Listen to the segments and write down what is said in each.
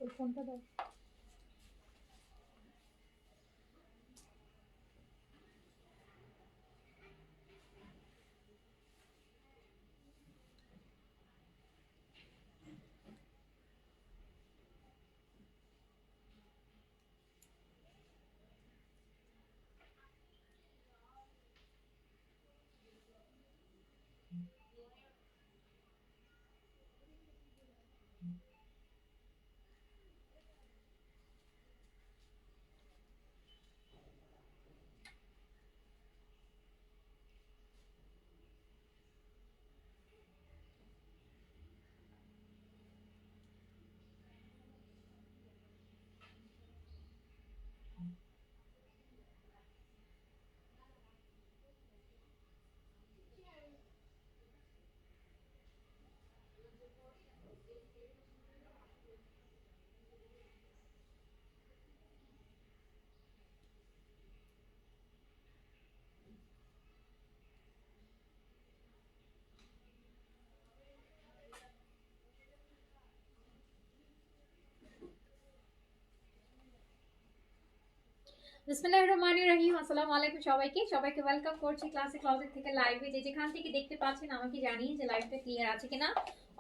ওই ফোনটা দাও। বিসমিল্লাহির রহমানির রহিম। আসসালামু আলাইকুম সবাইকে ওয়েলকাম করছি ক্লাসিক ক্লজেট থেকে লাইভে। যেখান থেকে দেখতে পাচ্ছেন আমাকে জানিয়ে যে লাইভটা ক্লিয়ার আছে কিনা,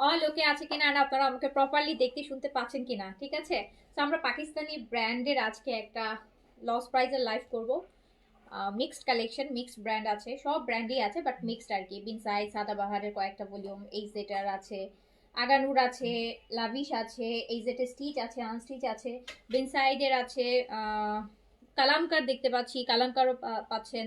অল ওকে আছে কিনা, আর আপনারা আমাকে প্রপারলি দেখতে শুনতে পাচ্ছেন কিনা। ঠিক আছে, তো আমরা পাকিস্তানি ব্র্যান্ডের আজকে একটা লস প্রাইজের লাইভ করব। মিক্সড কালেকশন, মিক্সড ব্র্যান্ড আছে, সব ব্র্যান্ডই আছে বাট মিক্সড আর কি। বিনসাই, সাদাবাহারের কয়েকটা ভলিউম, এই সেটার আছে, আগানুর আছে, লাভিশ আছে, এই জেটে স্টিচ আছে, আনস্টিচ আছে, বিনসাইডের আছে, কালামকার দেখতে পাচ্ছি, কালামকারও পাচ্ছেন,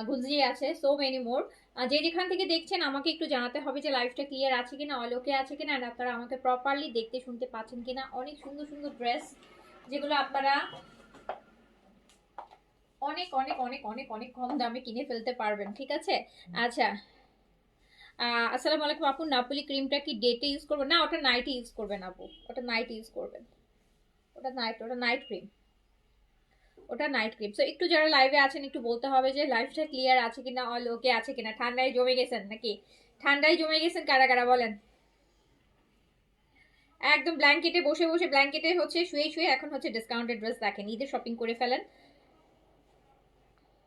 গুলজি আছে, সো মেনি মোর। যে যেখান থেকে দেখছেন আমাকে একটু জানাতে হবে যে লাইভটা ক্লিয়ার আছে কিনা, অলোকে আছে কিনা, আর আপনারা আমাকে প্রপারলি দেখতে শুনতে পাচ্ছেন কিনা। অনেক সুন্দর সুন্দর ড্রেস যেগুলো আপনারা অনেক অনেক অনেক অনেক অনেক কম দামে কিনে ফেলতে পারবেন। ঠিক আছে, আচ্ছা। আসসালামু আলাইকুম আপু, নাপোলি ক্রিমটা কি ডেটে ইউজ করবেন? না, ওটা নাইটে ইউজ করবেন আপু, ওটা নাইট ইউজ করবেন। ওটা নাইট ক্রিম, ওটা নাইট ক্রিম। সো একটু যারা লাইভে আছেন একটু বলতে হবে যে লাইভটা ক্লিয়ার আছে কিনা, অল ওকে আছে কিনা। ঠান্ডায় জমে গেছেন নাকি? ঠান্ডায় জমে গেছেন কারা কারা বলেন? একদম ব্ল্যাঙ্কেটে বসে বসে, ব্ল্যাঙ্কেটে হচ্ছে শুয়ে শুয়ে এখন হচ্ছে ডিসকাউন্টেড ড্রেস দেখেন, ঈদের শপিং করে ফেলেন।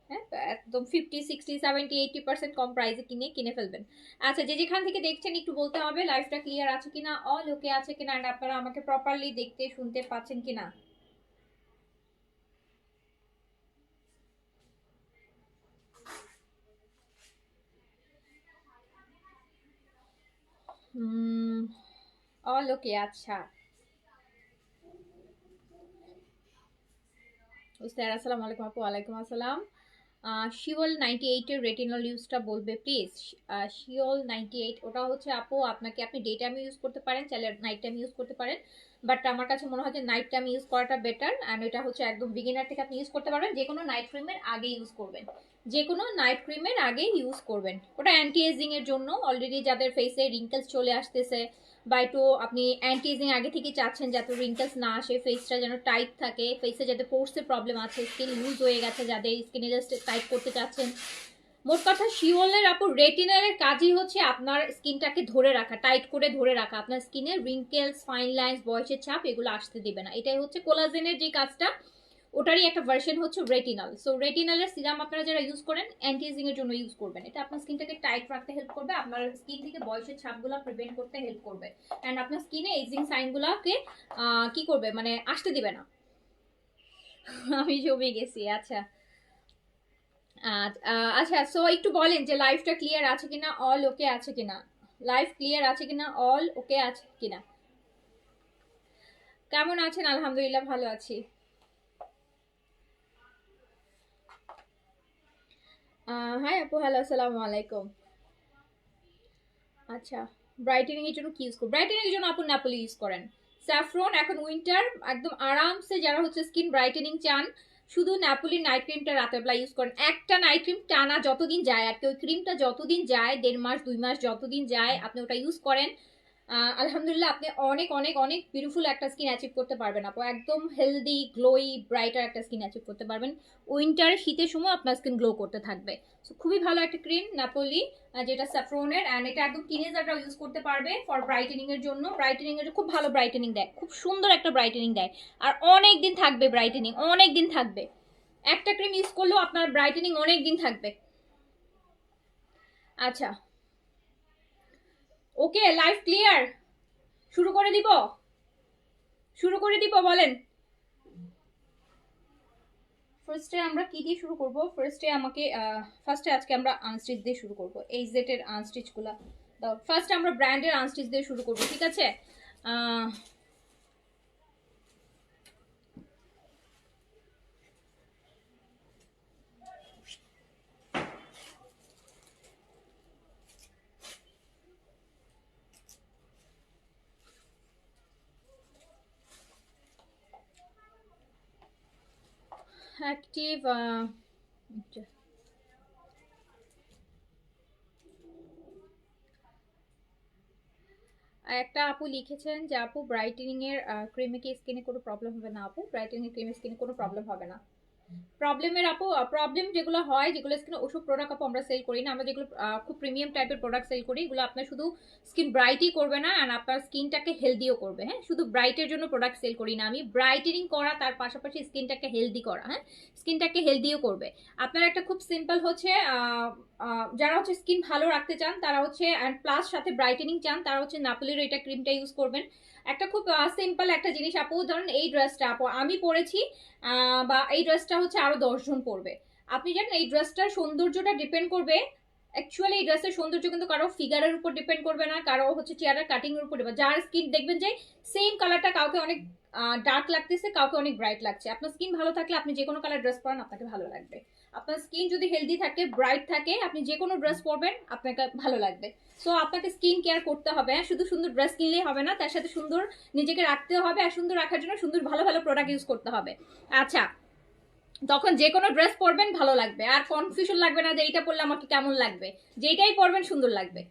হ্যাঁ, একদম 50, 60, 70, 80% কম প্রাইসে কিনে ফেলবেন। আচ্ছা, যে যেখান থেকে দেখছেন একটু বলতে হবে লাইভটা ক্লিয়ার আছে কিনা, অল ওকে আছে কিনা, আর আপনারা আমাকে প্রপারলি দেখতে শুনতে পাচ্ছেন কিনা। অল ওকে, আচ্ছা। স্যার আসসালামু আলাইকুম আপু। ওয়ালাইকুম আসসালাম। শিওল 98-এর রেটিনল ইউজটা বলবে প্লিজ। শিওল 98 ওটা হচ্ছে আপু, আপনি ডে টাইমে ইউজ করতে পারেন, চাইলে নাইট টাইম ইউজ করতে পারেন, বাট আমার কাছে মনে হয় যে নাইট টাইম ইউজ করাটা বেটার। অ্যান্ড এটা হচ্ছে একদম বিগিনার থেকে আপনি ইউজ করতে পারবেন, যে কোনো নাইট ক্রিমের আগে ইউজ করবেন, যে কোনো নাইট ক্রিমের আগে ইউজ করবেন। ওটা অ্যান্টি এজিং এর জন্য, অলরেডি যাদের ফেসে রিঙ্কেলস চলে আসতেছে বা একটু আপনি অ্যান্টি এজিং আগে থেকে চাচ্ছেন যাতে রিঙ্কেলস না আসে, ফেসটা যেন টাইট থাকে, ফেসে যাতে পোর্সের প্রবলেম আছে, স্কিন লুজ হয়ে গেছে যাদের, স্কিনে জাস্ট টাইট করতে চাচ্ছেন। মোট কথা শিওলের আপু রেটিনালের কাজই হচ্ছে আপনার স্কিনটাকে ধরে রাখা, টাইট করে ধরে রাখা, আপনার স্কিনে রিঙ্কেলস, ফাইন লাইন্স, বয়সের ছাপ এগুলো আসতে দিবে না। এটাই হচ্ছে কোলাজেনের যে কাজটা, ওটারই একটা ভার্সন হচ্ছে রেটিনাল। সো রেটিনালের সিরাম আপনারা যারা ইউজ করেন অ্যান্টি এজিং এর জন্য ইউজ করবেন। এটা আপনার স্কিনটাকে টাইট রাখতে হেল্প করবে, আপনার স্কিন থেকে বয়সের ছাপগুলো প্রিভেন্ট করতে হেল্প করবে, অ্যান্ড আপনার স্কিনে এজিং সাইনগুলোকে কি করবে, মানে আসতে দিবে না। আমি জমে গেছি, আচ্ছা। আচ্ছা, সো একটু বলেন যে লাইফটা ক্লিয়ার আছে কিনা, অল ওকে আছে কিনা। লাইফ ক্লিয়ার আছে কিনা, অল ওকে আছে কিনা। কেমন আছেন? আলহামদুলিল্লাহ ভালো আছি। হাই আপু, হ্যালো, আসসালামু আলাইকুম। আচ্ছা, ব্রাইটেনিং এর জন্য কি ইউজ করব? ব্রাইটেনিং এর জন্য আপু ন্যাপলি ইউজ করেন। স্যাফরন, এখন উইন্টার, একদম আরামসে যারা হচ্ছে স্কিন ব্রাইটেনিং চান, শুধু ন্যাপোলির নাইট ক্রিমটা রাতের বেলা ইউজ করেন। একটা নাইট ক্রিম টানা যতদিন যায় আর কি, ওই ক্রিমটা যতদিন যায়, 1.5 মাস 2 মাস যতদিন যায় আপনি ওটা ইউজ করেন। আলহামদুলিল্লাহ আপনি অনেক অনেক অনেক বিউটিফুল একটা স্কিন অ্যাচিভ করতে পারবেন আপু, একদম হেলদি গ্লোই ব্রাইটার একটা স্কিন অ্যাচিভ করতে পারবেন। উইন্টার শীতের সময় আপনার স্কিন গ্লো করতে থাকবে। সো খুবই ভালো একটা ক্রিম নাপোলি, যেটা স্যাফরনের, অ্যান্ড এটা একদম টিনেজাররা ইউজ করতে পারবে ফর ব্রাইটেনিং এর জন্য। ব্রাইটেনিং এর খুব ভালো ব্রাইটেনিং দেয়, খুব সুন্দর একটা ব্রাইটেনিং দেয়, আর অনেক দিন থাকবে ব্রাইটেনিং, অনেক দিন থাকবে। একটা ক্রিম ইউজ করলেও আপনার ব্রাইটেনিং অনেক দিন থাকবে। আচ্ছা, ওকে, লাইভ ক্লিয়ার? শুরু করে দিব, শুরু করে দিব বলেন। ফার্স্টে আমরা কি দিয়ে শুরু করব? ফার্স্টে আজকে আমরা আনস্টিচ দিয়ে শুরু করব, এই জেটের আনস্টিচগুলো দাও। ফার্স্ট আমরা ব্র্যান্ডের আনস্টিচ দিয়ে শুরু করব, ঠিক আছে? অ্যাক্টিভ একটা আপু লিখেছেন যে আপু ব্রাইটেনিং এর ক্রিমে কি স্কিনে কোনো প্রবলেম হবে না? আপু ব্রাইটেনিং এর ক্রিমে স্কিনে কোনো প্রবলেম হবে না। প্রবলেমের আপু প্রবলেম যেগুলো হয়, যেগুলো স্কিনে ওষুধ প্রোডাক্ট আপু আমরা সেল করি না, আমরা যেগুলো খুব প্রিমিয়াম টাইপের প্রোডাক্ট সেল করি, এগুলো আপনার শুধু স্কিন ব্রাইটই করবে না, আর আপনার স্কিনটাকে হেলদিও করবে। হ্যাঁ, শুধু ব্রাইটের জন্য প্রোডাক্ট সেল করি না আমি, ব্রাইটেনিং করা তার পাশাপাশি স্কিনটাকে হেলদি করা, হ্যাঁ স্কিনটাকে হেলদিও করবে। আপনার একটা খুব সিম্পল হচ্ছে যারা হচ্ছে স্কিন ভালো রাখতে চান তারা হচ্ছে, অ্যান্ড প্লাস সাথে ব্রাইটেনিং চান, তারা হচ্ছে নাপোলির এটা ক্রিমটা ইউজ করবেন। একটা খুব সিম্পল একটা জিনিস আপু, ধরুন এই ড্রেসটা আপু আমি পরেছি, বা এই ড্রেসটা হচ্ছে আরো 10 জন পরবে। আপনি জানেন এই ড্রেসটার সৌন্দর্যটা ডিপেন্ড করবে, অ্যাকচুয়ালি এই ড্রেসের সৌন্দর্য কিন্তু কারো ফিগারের উপর ডিপেন্ড করবে না, কারো হচ্ছে চেয়ারের কাটিং এর উপর ডিপেন্ড। যার স্কিন দেখবেন যে সেম কালারটা কাউকে অনেক ডার্ক লাগতেছে, কাউকে অনেক ব্রাইট লাগছে। আপনার স্কিন ভালো থাকলে আপনি যে কোনো কালার ড্রেস পরেন আপনাকে ভালো লাগবে। আপনার স্কিন যদি হেলদি থাকে, ব্রাইট থাকে, আপনি যে কোনো ড্রেস পরবেন আপনাকে ভালো লাগবে। সো আপনাকে স্কিন কেয়ার করতে হবে, শুধু সুন্দর ড্রেস কিনলেই হবে না, তার সাথে সুন্দর নিজেকে রাখতে হবে, আর সুন্দর রাখার জন্য সুন্দর ভালো ভালো প্রোডাক্ট ইউজ করতে হবে। আচ্ছা, তখন যে কোনো ড্রেস পরবেন ভালো লাগবে, আর কনফিউশন লাগবে না যে এইটা পরলে আমাকে কেমন লাগবে, যেটাই পরবেন সুন্দর লাগবে।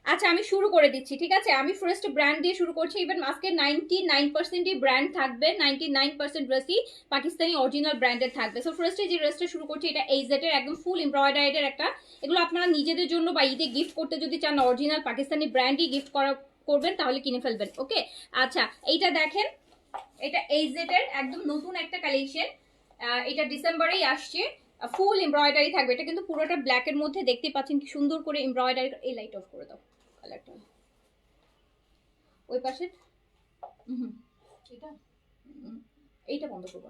আচ্ছা, আমি শুরু করে দিচ্ছি, ঠিক আছে? আমি ফার্স্ট ব্র্যান্ড দিয়ে শুরু করছি। ইভেন আজকে 99%ই ব্র্যান্ড থাকবে, 99% ড্রেসই পাকিস্তানি অরিজিনাল ব্র্যান্ডের থাকবে। সো ফার্স্টে যে ড্রেসটা শুরু করছি, এটা এইজেটের একদম ফুল এমব্রয়ডারির একটা, এগুলো আপনারা নিজেদের জন্য বা ঈদে গিফট করতে যদি চান, অরিজিনাল পাকিস্তানি ব্র্যান্ডই গিফট করবেন তাহলে কিনে ফেলবেন। ওকে, আচ্ছা এইটা দেখেন, এটা এইজেটের একদম নতুন একটা কালেকশন, এটা ডিসেম্বরেই আসছে, ফুল এমব্রয়ডারি থাকবে। এটা কিন্তু পুরোটা ব্ল্যাকের মধ্যে দেখতে পাচ্ছেন কি সুন্দর করে এমব্রয়ডারি। এই লাইট অফ করে দাও, কালারটা ওই পাশে, এটা এইটা বন্ধ করবো,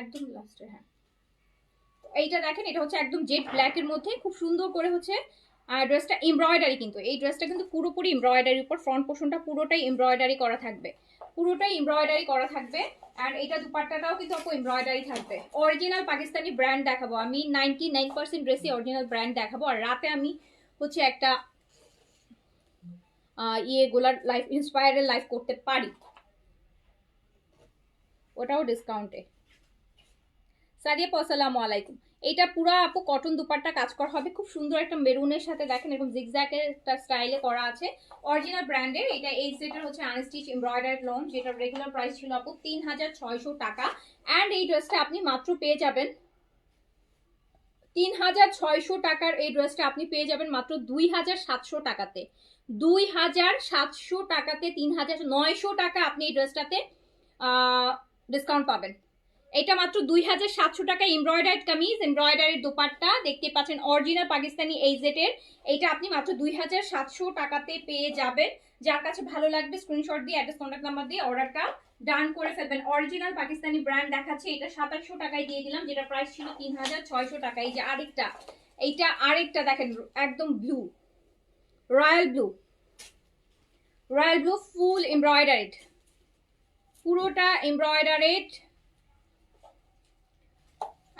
একদম লাস্টে। হ্যাঁ, এইটা দেখেন, এটা হচ্ছে একদম জেড ব্ল্যাকের মধ্যে খুব সুন্দর করে হচ্ছে ড্রেসটা এমব্রয়ডারি, কিন্তু এই ড্রেসটা কিন্তু পুরোপুরি এমব্রয়ডারির উপর, ফ্রন্ট পোর্শনটা পুরোটাই এমব্রয়ডারি করা থাকবে, পুরোটাই এমব্রয়ডারি করা থাকবে। আর এটা দুপাট্টাটাও কিন্তু আপু এমব্রয়ডারি থাকবে। অরিজিনাল পাকিস্তানি ব্র্যান্ড দেখাবো আমি, 99% ড্রেসই অরিজিনাল ব্র্যান্ড দেখাবো। আর রাতে আমি হচ্ছে একটা ইয়েগুলার লাইফ ইন্সপায়ারের লাইফ করতে পারি, ওটাও ডিসকাউন্টে। সাদিয়া আপু আসসালামু আলাইকুম। এটা পুরো আপু কটন দুপাট্টা কাজ করা হবে, খুব সুন্দর একটা মেরুনের সাথে দেখেন এরকম জিগজ্যাগের একটা স্টাইলে করা আছে, অরিজিনাল ব্র্যান্ডের। এটা এই সেটের হচ্ছে আনস্টিচ এমব্রয়ডারি লং, যেটা রেগুলার প্রাইস ছিল আপু 3600 টাকা। অ্যান্ড এই ড্রেসটা আপনি মাত্র পেয়ে যাবেন 3600 টাকার, এই ড্রেসটা আপনি পেয়ে যাবেন মাত্র 2700 টাকাতে। 2700 টাকাতে, 3900 টাকা আপনি এই ড্রেসটাতে ডিসকাউন্ট পাবেন। এটা মাত্র 2700 টাকা। এমব্রয়ডারি কামিজ, এমব্রয়ডারি দোপাট্টা দেখতে পাচ্ছেন, অরিজিনাল পাকিস্তানি এইজেটের। এইটা আপনি মাত্র 2700 টাকাতে পেয়ে যাবেন। যার কাছে ভালো লাগবে স্ক্রিনশট দিয়ে অ্যাড্রেস কন্ট্যাক্ট নাম্বার দিয়ে অর্ডারটা ডান করে ফেলবেন। অরিজিনাল পাকিস্তানি ব্র্যান্ড দেখাচ্ছে, এটা 2700 টাকায় দিয়ে দিলাম, যেটা প্রাইস ছিল 3600 টাকা। এই যে আরেকটা, এইটা আরেকটা দেখেন, একদম blue, royal blue, royal blue full embroidered, পুরোটা এমব্রয়ডারিড।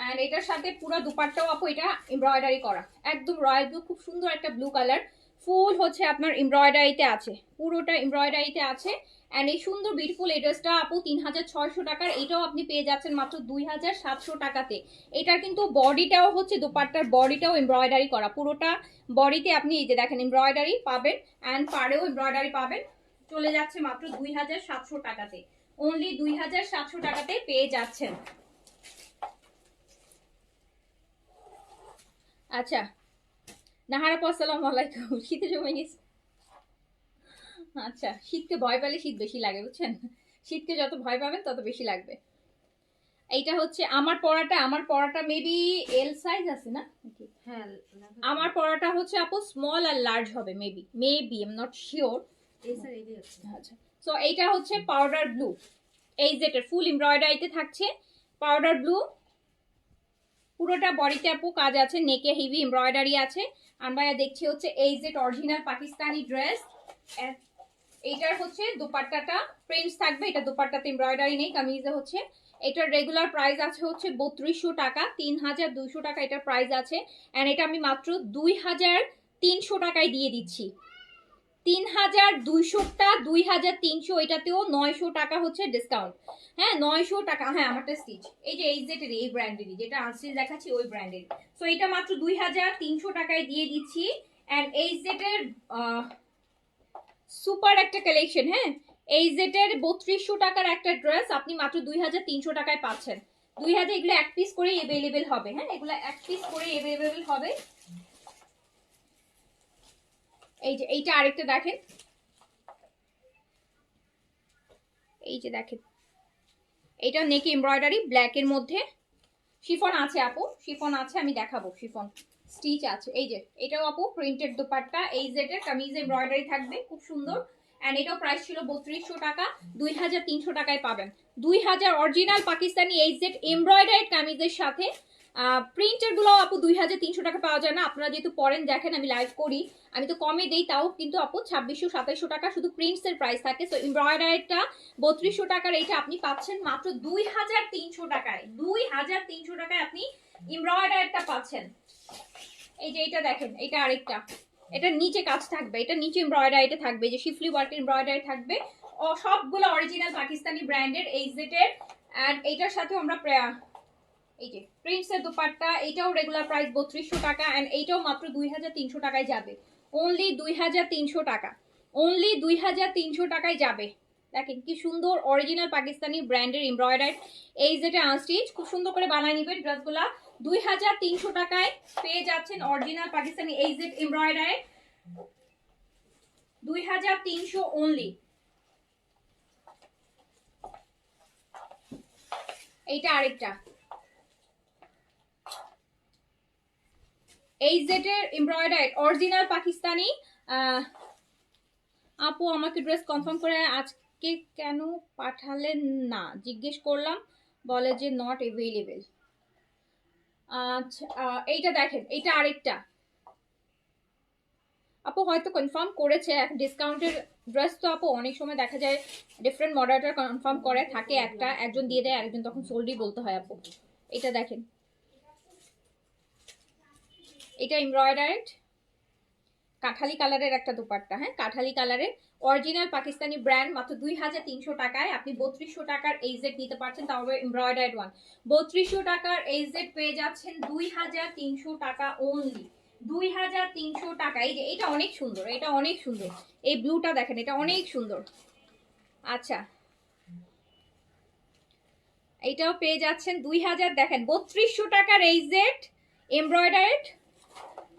এন্ড এটার সাথে পুরো দুপাট্টাও আপু এটা এমব্রয়ডারি করা, একদম রয়্যাল ব্লু, খুব সুন্দর একটা ব্লু কালার, ফুল হচ্ছে আপনার এমব্রয়ডারিতে আছে, পুরোটা এমব্রয়ডারিতে আছে। অ্যান্ড এই সুন্দর বিউটিফুল এই ড্রেসটা আপু 3600 টাকার, এটাও আপনি পেয়ে যাচ্ছেন মাত্র 2700 টাকাতে। এটার কিন্তু বডিটাও হচ্ছে, দোপাট্টার বডিটাও এমব্রয়ডারি করা, পুরোটা বডিতে আপনি এই যে দেখেন এমব্রয়ডারি পাবেন, অ্যান্ড পাড়েও এমব্রয়ডারি পাবেন। চলে যাচ্ছে মাত্র 2700 টাকাতে, অনলি 2700 টাকাতে পেয়ে যাচ্ছেন। আচ্ছা নাহার আপু আসসালামু আলাইকুম, শীতে জমে গেছে। আচ্ছা, শীতকে ভয় পেলে শীত বেশি লাগে বুঝছেন, শীতকে যত ভয় পাবেন তত বেশি লাগবে। এইটা হচ্ছে আমার পড়াটা মেবি এল সাইজ আছে না? হ্যাঁ, আমার পড়াটা হচ্ছে আপু স্মল আর লার্জ হবে maybe I am not sure. আচ্ছা, সো এইটা হচ্ছে পাউডার ব্লু, এই যেটা ফুল এমব্রয়ডারিতে থাকছে পাউডার ব্লু, পুরোটা বডিতে আপু কাজ আছে, নেকে হেভি এমব্রয়ডারি আছে। আমরা দেখছি হচ্ছে এই যে অরিজিনাল পাকিস্তানি ড্রেস। এইটার হচ্ছে দোপাট্টাটা প্রিন্টস থাকবে, এটা দোপাট্টাতে এমব্রয়ডারি নেই, কামিজে হচ্ছে। এটার রেগুলার প্রাইস আছে হচ্ছে 3200 টাকা, 3200 টাকা এটার প্রাইস আছে। এন্ড এটা আমি মাত্র 2300 টাকায় দিয়ে দিচ্ছি। 3200টা 2300, এটাতেও 900 টাকা হচ্ছে ডিসকাউন্ট। হ্যাঁ 900 টাকা, হ্যাঁ আমারটা স্টিচ, এই যে এই যেটা এই ব্র্যান্ডেরই, যেটা আনস্টিচ দেখাচ্ছি ওই ব্র্যান্ডের। সো এটা মাত্র 2300 টাকায় দিয়ে দিচ্ছি। এন্ড এই যেটার সুপার একটা কালেকশন, হ্যাঁ এই যেটার 3200 টাকার একটা ড্রেস আপনি মাত্র 2300 টাকায় পাচ্ছেন। 2000, এগুলো এক পিস করে अवेलेबल হবে, হ্যাঁ এগুলো এক পিস করে अवेलेबल হবে। এই যে এইটা আরেকটা দেখেন, এই যে দেখেন এটা নেক এমব্রয়ডারি ব্ল্যাক এর মধ্যে, শিফন আছে আপু, শিফন আছে, আমি দেখাবো শিফন স্টিচ আছে। এই যে এটাও আপু প্রিন্টেড দোপাট্টা, এই যেটার কামিজ এমব্রয়ডারি থাকবে খুব সুন্দর। এন্ড এটাও প্রাইস ছিল 3200 টাকা, 2300 টাকায় পাবেন। 2000 অরিজিনাল পাকিস্তানি এই জেড এমব্রয়ডারি কামিজের সাথে। প্রিন্টের গুলো আপু 2300 টাকা পাওয়া যায় না, আপনারা যেহেতু পরেন দেখেন আমি লাইভ করি, আমি তো কমে দেই, তাও কিন্তু আপু 2600-2700 টাকা শুধু প্রিন্টস এর প্রাইস থাকে। তো এমব্রয়ডারিটা 3200 টাকার, এইটা আপনি পাচ্ছেন মাত্র 2300 টাকায়। 2300 টাকায় আপনি এমব্রয়ডারিটা পাচ্ছেন। এই যে এটা দেখেন, এটা আরেকটা, এটা নিচে কাজ থাকবে, এটা নিচে এমব্রয়ডারিটা থাকবে, যে শিফলি ওয়ার্কের এমব্রয়ডারি থাকবে, ও সবগুলো অরিজিনাল পাকিস্তানি ব্র্যান্ডের এই জেটের। এন্ড এটার সাথে আমরা এই যে প্রিন্টস এর দোপাট্টা, এটাও রেগুলার প্রাইস 3200 টাকা, এন্ড এইটাও মাত্র 2300 টাকায় যাবে, অনলি 2300 টাকা, অনলি 2300 টাকায় যাবে। দেখেন কি সুন্দর অরিজিনাল পাকিস্তানি ব্র্যান্ডের এমব্রয়ডারি এই যেটা আনস্টিচ, খুব সুন্দর করে বানায় নিবেন ড্রেসগুলা। 2300 টাকায় পেয়ে যাচ্ছেন অরিজিনাল পাকিস্তানি এই যে এমব্রয়ডারি, 2300 অনলি। এইটা আরেকটা এই জেটের এমব্রয়ডারি অরিজিনাল পাকিস্তানি। আপু আমাকে ড্রেস কনফার্ম করে আজকে কেন পাঠালেন না জিজ্ঞেস করলাম, বলে যে নট অ্যাভেলেবেল। আচ্ছা এইটা দেখেন, এটা আরেকটা আপু হয়তো কনফার্ম করেছে, ডিসকাউন্টের ড্রেস তো আপু অনেক সময় দেখা যায় ডিফারেন্ট মডারেটর কনফার্ম করে থাকে, একটা একজন দিয়ে দেয় আরেকজন তখন সোল্ডই বলতে হয় আপু। এটা দেখেন, এটা এমব্রয়ডারিড কাঠালি কালারের একটা দুপাট্টা, হ্যাঁ কাঠালি কালারের অরিজিনাল পাকিস্তানি ব্র্যান্ড, মাত্র 2300 টাকায় আপনি 3200 টাকার এই জেড নিতে পারছেন, তাও এমব্রয়ডারিড ওয়ান। 3200 টাকার এই জেড পেয়ে যাচ্ছেন 2300 টাকা অনলি, 2300 টাকা। এই যে এটা অনেক সুন্দর, এটা অনেক সুন্দর, এই ব্লুটা দেখেন, এটা অনেক সুন্দর। আচ্ছা এইটাও পেয়ে যাচ্ছেন 2000, দেখেন 3200 টাকার এই জেড এমব্রয়ডারিড।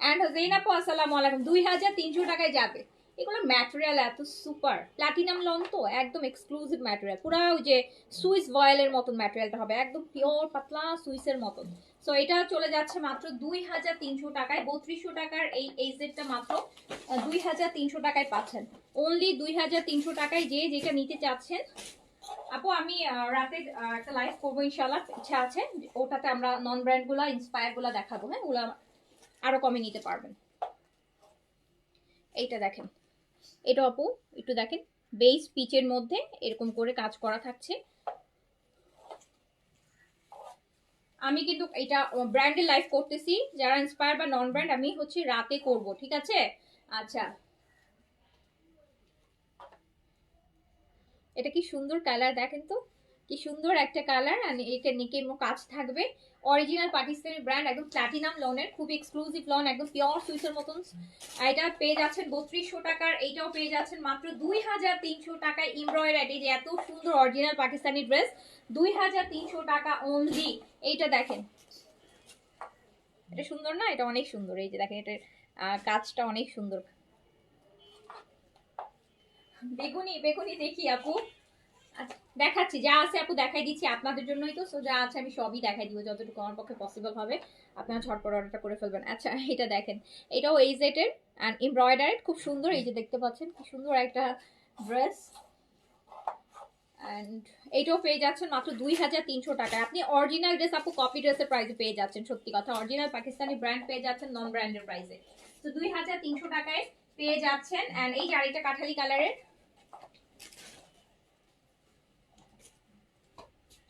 এন্ড হোসেন আপু আসসালামু আলাইকুম, 2300 টাকায় যাবে। এগুলো ম্যাটেরিয়াল এত সুপার, প্লাটিনাম লন তো একদম এক্সক্লুসিভ ম্যাটেরিয়াল, পুরো ওই যে সুইস ভয়েলের মতন ম্যাটেরিয়ালটা হবে, একদম পিওর পাতলা সুইসের মতন। সো এটা চলে যাচ্ছে মাত্র 2300 টাকায়, 3200 টাকার এই জেডটা মাত্র 2300 টাকায় পাচ্ছেন, অনলি 2300 টাকায়। যে যেটা নিতে চাচ্ছেন আপু, আমি রাতে একটা লাইভ করবো ইনশাআল্লাহ, ইচ্ছা আছে, ওটাতে আমরা নন ব্র্যান্ড গুলা ইন্সপায়ার গুলা দেখাবো, হ্যাঁ ওগুলা আরো কমে নিতে পারবেন। এইটা দেখেন, এটা আপু একটু দেখেন, বেস পিচের মধ্যে এরকম করে কাজ করা থাকছে। আমি কিন্তু এটা ব্র্যান্ডের লাইভ করতেছি, যারা ইন্সপায়ার বা নন ব্র্যান্ড আমি হচ্ছে রাতে করব, ঠিক আছে। আচ্ছা, এটা কি সুন্দর কালার দেখেন তো, কি সুন্দর একটা কালার। আর এটা নিকে কাজ থাকবে, অরিজিনাল পাকিস্তানি ব্র্যান্ড, একদম প্লাটিনাম লনের, খুব এক্সক্লুসিভ লন, একদম পিওর সুইসের মতন। এটা পেয়ে যাচ্ছেন 3200 টাকার, এইটাও পেয়ে যাচ্ছেন মাত্র 2300 টাকায় এমব্রয়ডারি। যে এত সুন্দর অরিজিনাল পাকিস্তানি ড্রেস 2300 টাকা অনলি। এইটা দেখেন, এটা সুন্দর না? এটা অনেক সুন্দর, এই যে দেখেন এটার কাজটা অনেক সুন্দর। বেগুনি বেগুনি দেখি আপু, আচ্ছা, দেখাচ্ছি যা আছে আপু, দেখাই দিচ্ছি আপনাদের জন্যই তো, সো যা আছে আমি সবই দেখাই দিব যতটুকু আমার পক্ষে পসিবল হবে, আপনারা ঝটপট অর্ডারটা করে ফেলবেন। আচ্ছা, এটা দেখেন, এটাও এইজেড এর এন্ড এমব্রয়ডারি, খুব সুন্দর। এই যে দেখতে পাচ্ছেন কি সুন্দর একটা ড্রেস, এন্ড এইটাও পেয়ে যাচ্ছেন মাত্র 2300 টাকায়। আপনি অরিজিনাল ড্রেস আপু কপি ড্রেসের প্রাইসে পেয়ে যাচ্ছেন, সত্যি কথা, অরিজিনাল পাকিস্তানি ব্র্যান্ড পেয়ে যাচ্ছেন নন ব্র্যান্ডের প্রাইসে। তো 2300 টাকায় পেয়ে যাচ্ছেন। এন্ড এই যে আরেকটা কাঠালি কালারের,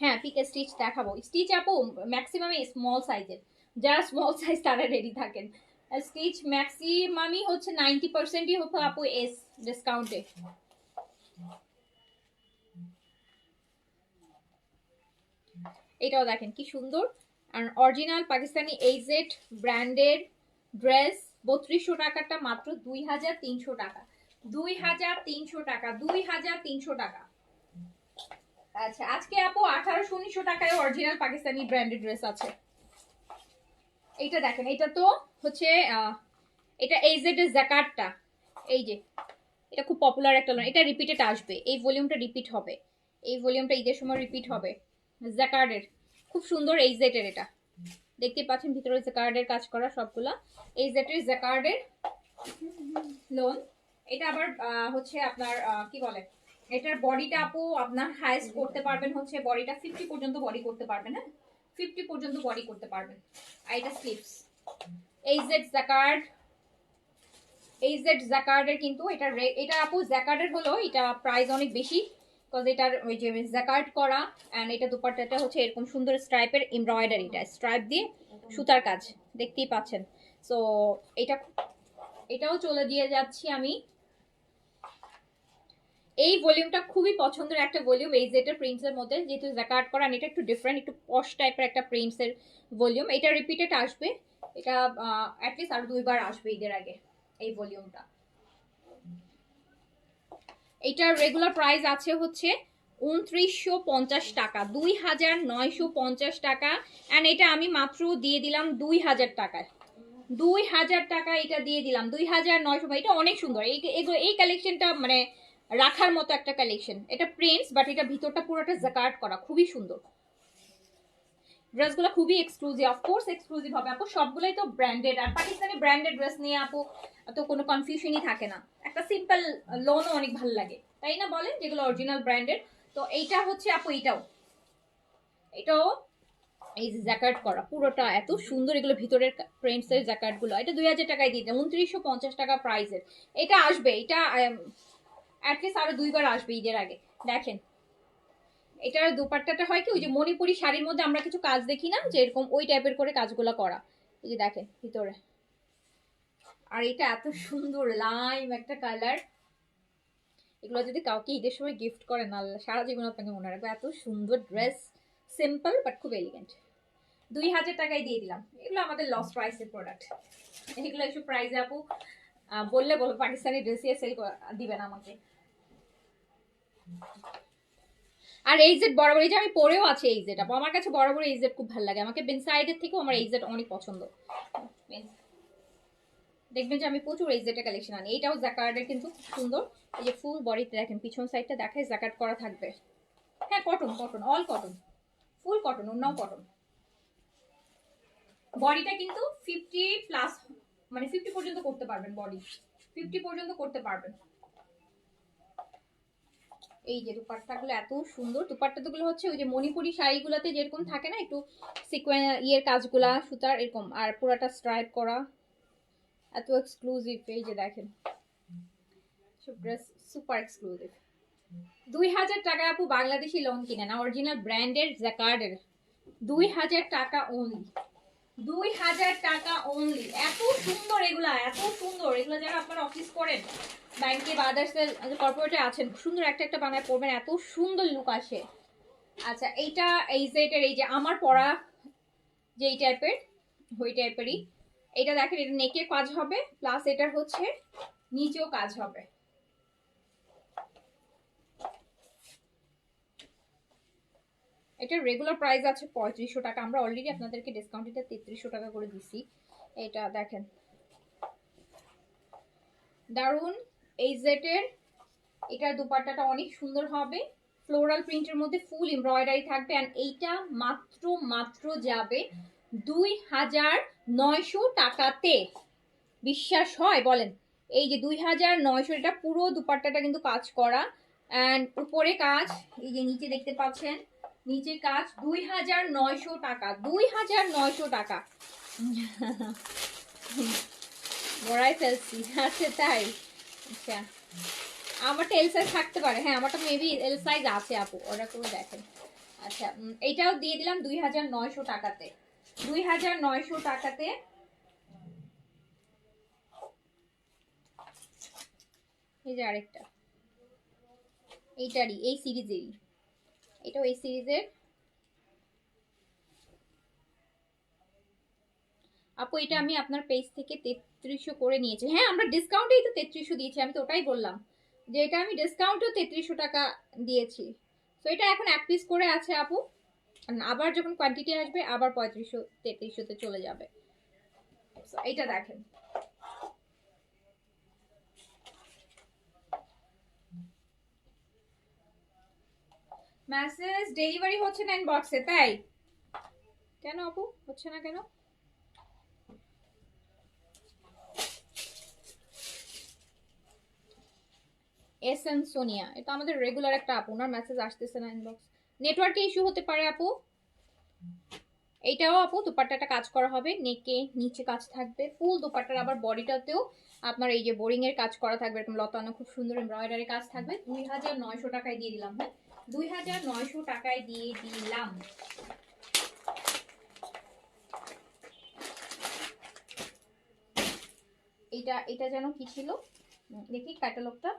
হ্যাঁ পিকে স্টিচ দেখাবো। স্টিচ আপু ম্যাক্সিমামই স্মল সাইজের, যারা স্মল সাইজ তারা রেডি থাকেন। স্টিচ ম্যাক্সিমামই হচ্ছে 90%ই হতো আপু এস ডিসকাউন্টে। এটাও দেখেন কি সুন্দর, আর অরিজিনাল পাকিস্তানি এইজেড ব্র্যান্ডের ড্রেস 3200 টাকাটা মাত্র 2300 টাকা, 2300 টাকা, 2300 টাকা। আচ্ছা, আজকে আপু 1800-1900 টাকায় অরিজিনাল পাকিস্তানি ব্র্যান্ডেড ড্রেস আছে। এইটা দেখেন, এটা তো হচ্ছে এটা এইজেড এর জাকার্ডটা, এই যে এটা খুব পপুলার একটা লোন, এটা রিপিটেড আসবে, এই ভলিউমটা রিপিট হবে, এই ভলিউমটা ঈদের সময় রিপিট হবে। জাকার্ডের খুব সুন্দর এইজেড এর, এটা দেখতে পাচ্ছেন ভিতরে জাকার্ডের কাজ করা সবগুলা, এইজেড এর জাকার্ডের লোন। এটা আবার হচ্ছে আপনার কি বলে, এটার বডিটা আপু আপনার হাইস্ট করতে পারবেন হচ্ছে, বডিটা 50 পর্যন্ত বডি করতে পারবেন, হ্যাঁ 50 পর্যন্ত বডি করতে পারবেন। আর এটা স্লিভস, এইজেড জাকার্ড, এইজেড জাকার্ডের, কিন্তু এটা আপু জাকার্ডের হলো এটা প্রাইস অনেক বেশি, বিকজ এটার ওই যে জাকার্ড করা, এন্ড এটা দুপাট্টাটা হচ্ছে এরকম সুন্দর স্ট্রাইপের এমব্রয়ডারি, এটা স্ট্রাইপ দিয়ে সুতার কাজ দেখতেই পাচ্ছেন। সো এটা, এটাও চলে দিয়ে যাচ্ছি আমি। এই ভলিউমটা খুবই পছন্দের একটা ভলিউম, এই যেটা প্রিন্টস এর মধ্যে, যেহেতু জাকার্ড করা, এটা একটু ডিফারেন্ট, একটু পশ টাইপের একটা প্রিন্টস এর ভলিউম। এটা রিপিটেড আসবে, এটা অ্যাটলিস্ট আর 2বার আসবে ঈদের আগে এই ভলিউমটা। এটার রেগুলার প্রাইস আছে হচ্ছে 2950 টাকা, 2950 টাকা, এন্ড এটা আমি মাত্র দিয়ে দিলাম 2000 টাকায়, 2000 টাকা এটা দিয়ে দিলাম, 2900। এটা অনেক সুন্দর, এই কালেকশনটা মানে রাখার মতো একটা কালেকশন। এটা প্রিন্টস, বাট এটা ভিতরটা পুরোটা জাকার্ড করা, খুবই সুন্দর। ড্রেসগুলো খুবই এক্সক্লুসিভ, অফকোর্স এক্সক্লুসিভ হবে আপু, সবগুলোই তো ব্র্যান্ডেড, আর পাকিস্তানি ব্র্যান্ডেড ড্রেস নিয়ে আপু তো কোনো কনফিউশনই থাকে না, একটা সিম্পল লোনও অনেক ভালো লাগে, তাই না বলেন, যেগুলো অরিজিনাল ব্র্যান্ডেড। তো এইটা হচ্ছে আপু, এটাও এই যে জ্যাকার্ড করা পুরোটা এত সুন্দর, এগুলো ভিতরের প্রিন্টস এর জ্যাকার্ড গুলো, এটা 2000 টাকায় দিয়ে দেয়, 2950 টাকা প্রাইসের। এটা আসবে, এটা অ্যাটলিস্ট আরো 2বার আসবে ঈদের আগে। দেখেন এটার দোপাট্টাটা হয় কি, ওই যে মণিপুরি শাড়ির মধ্যে আমরা কিছু কাজ দেখি না, যে এরকম ওই টাইপের করে কাজগুলো করা, এই যে দেখেন ভিতরে। আর এটা এত সুন্দর লাইম একটা কালার, এগুলো যদি কাউকে ঈদের সময় গিফট করেন না, সারা জীবন আপনাকে মনে রাখবে, এত সুন্দর ড্রেস, সিম্পল বাট খুব এলিগেন্ট। 2000 টাকায় দিয়ে দিলাম, এগুলো আমাদের লস প্রাইসের প্রোডাক্ট, এগুলো একটু প্রাইসে আপু বললে বলবো পাকিস্তানি ড্রেসিয়ে সেল দিবেন আমাকে। আর এই জেড বরাবর, এই যে আমি পরেও আছে এই জেড আপু, আমার কাছে বরাবর এই জেড খুব ভালো লাগে, আমাকে বেনসাইডের থেকেও আমার এই জেড অনেক পছন্দ। দেখবেন যে আমি প্রচুর এই জেডের কালেকশন আনি। এইটাও জ্যাকার্ডের, কিন্তু খুব সুন্দর, এই যে ফুল বডিতে দেখেন পিছন সাইডটা দেখায় জ্যাকার্ড করা থাকবে, হ্যাঁ cotton, cotton all cotton, full cotton, অন্যও কটন। বডিটা কিন্তু 50+, মানে 50 পর্যন্ত করতে পারবেন, বডি 50 পর্যন্ত করতে পারবেন। এই যে দুপাট্টাগুলো এত সুন্দর, দুপাট্টাগুলো হচ্ছে ওই যে মণিপুরি শাড়িগুলোতে যেরকম থাকে না, একটু সিকোয়েন্স ইয়ের কাজগুলা সুতার এরকম, আর পুরাটা স্ট্রাইপ করা, এত এক্সক্লুসিভ। এই যে দেখেন সব ড্রেস সুপার এক্সক্লুসিভ। 2000 টাকা আপু বাংলাদেশি লোন কিনে না, অরিজিনাল ব্র্যান্ডের জ্যাকার্ডের, 2000 টাকা অনলি। 2000 টাকা অনলি। এত সুন্দর এগুলা, এত সুন্দর এগুলা। যারা আপনারা অফিস করেন, ব্যাংকে বা আদার্স কর্পোরেটে আছেন, সুন্দর একটা একটা বানায় পড়বেন, এত সুন্দর লুক আসে। আচ্ছা, এইটা এই সেটের এই যে আমার পরা যেই টাইপের ওই টাইপেরই। এটা দেখেন, এটা নেকে কাজ হবে, প্লাস এটার হচ্ছে নিচেও কাজ হবে। এটার রেগুলার প্রাইস আছে 3500 টাকা, আমরা অলরেডি আপনাদেরকে ডিসকাউন্ট এটা 3300 টাকা করে দিছি। এটা দেখেন, দারুন এই সেটের। এটার দুপাট্টাটা অনেক সুন্দর হবে, ফ্লোরাল প্রিন্টের মধ্যে ফুল এমব্রয়ডারি থাকবে। এন্ড এইটা মাত্র মাত্র যাবে 2900 টাকাতে। বিশ্বাস হয় বলেন? এই যে 2900, এটা পুরো দুপাট্টাটা কিন্তু কাজ করা, এন্ড উপরে কাজ, এই যে নিচে দেখতে পাচ্ছেন নিচে কাজ। 2900 টাকা, 2900 টাকা বড়াই ফেলছি। আচ্ছা তাই? আচ্ছা, আমারটা এল সাইজ থাকতে পারে, হ্যাঁ আমারটা মেবি এল সাইজ আছে আপু, অর্ডার করে দেখেন। আচ্ছা, এইটাও দিয়ে দিলাম 2900 টাকাতে। 2900 টাকাতে। এই যে আরেকটা, এইটারই এই সিরিজেরই, এটাও এই সিরিজের। আপু এটা আমি আপনার পেজ থেকে 3300 করে নিয়েছি। হ্যাঁ আমরা ডিসকাউন্টেই তো 3300 দিয়েছি, আমি তো ওটাই বললাম যে এটা আমি ডিসকাউন্টেও 3300 টাকা দিয়েছি। তো এটা এখন এক পিস করে আছে আপু, আবার যখন কোয়ান্টিটি আসবে আবার 3500 3300 তে চলে যাবে। এইটা দেখেন, মেসেজ ডেলিভারি হচ্ছে না ইনবক্সে, তাই কেন আপু হচ্ছে না কেন? এসএন সোনিয়া, এটা আমাদের রেগুলার একটা আপু, ওনার মেসেজ আসতেছে না ইনবক্স, নেটওয়ার্কে ইস্যু হতে পারে আপু। এইটাও আপু দুপাট্টাটা কাজ করা হবে, নেকে নিচে কাজ থাকবে ফুল দুপাট্টার, আবার বডিটাতেও আপনার এই যে বোরিং এর কাজ করা থাকবে, এরকম লতানো খুব সুন্দর এমব্রয়ডারি কাজ থাকবে। 2900 টাকায় দিয়ে দিলাম। হ্যাঁ 2900 টাকায় দিয়ে দিলাম। এটা এটা যেন কি ছিল দেখি ক্যাটালগটা,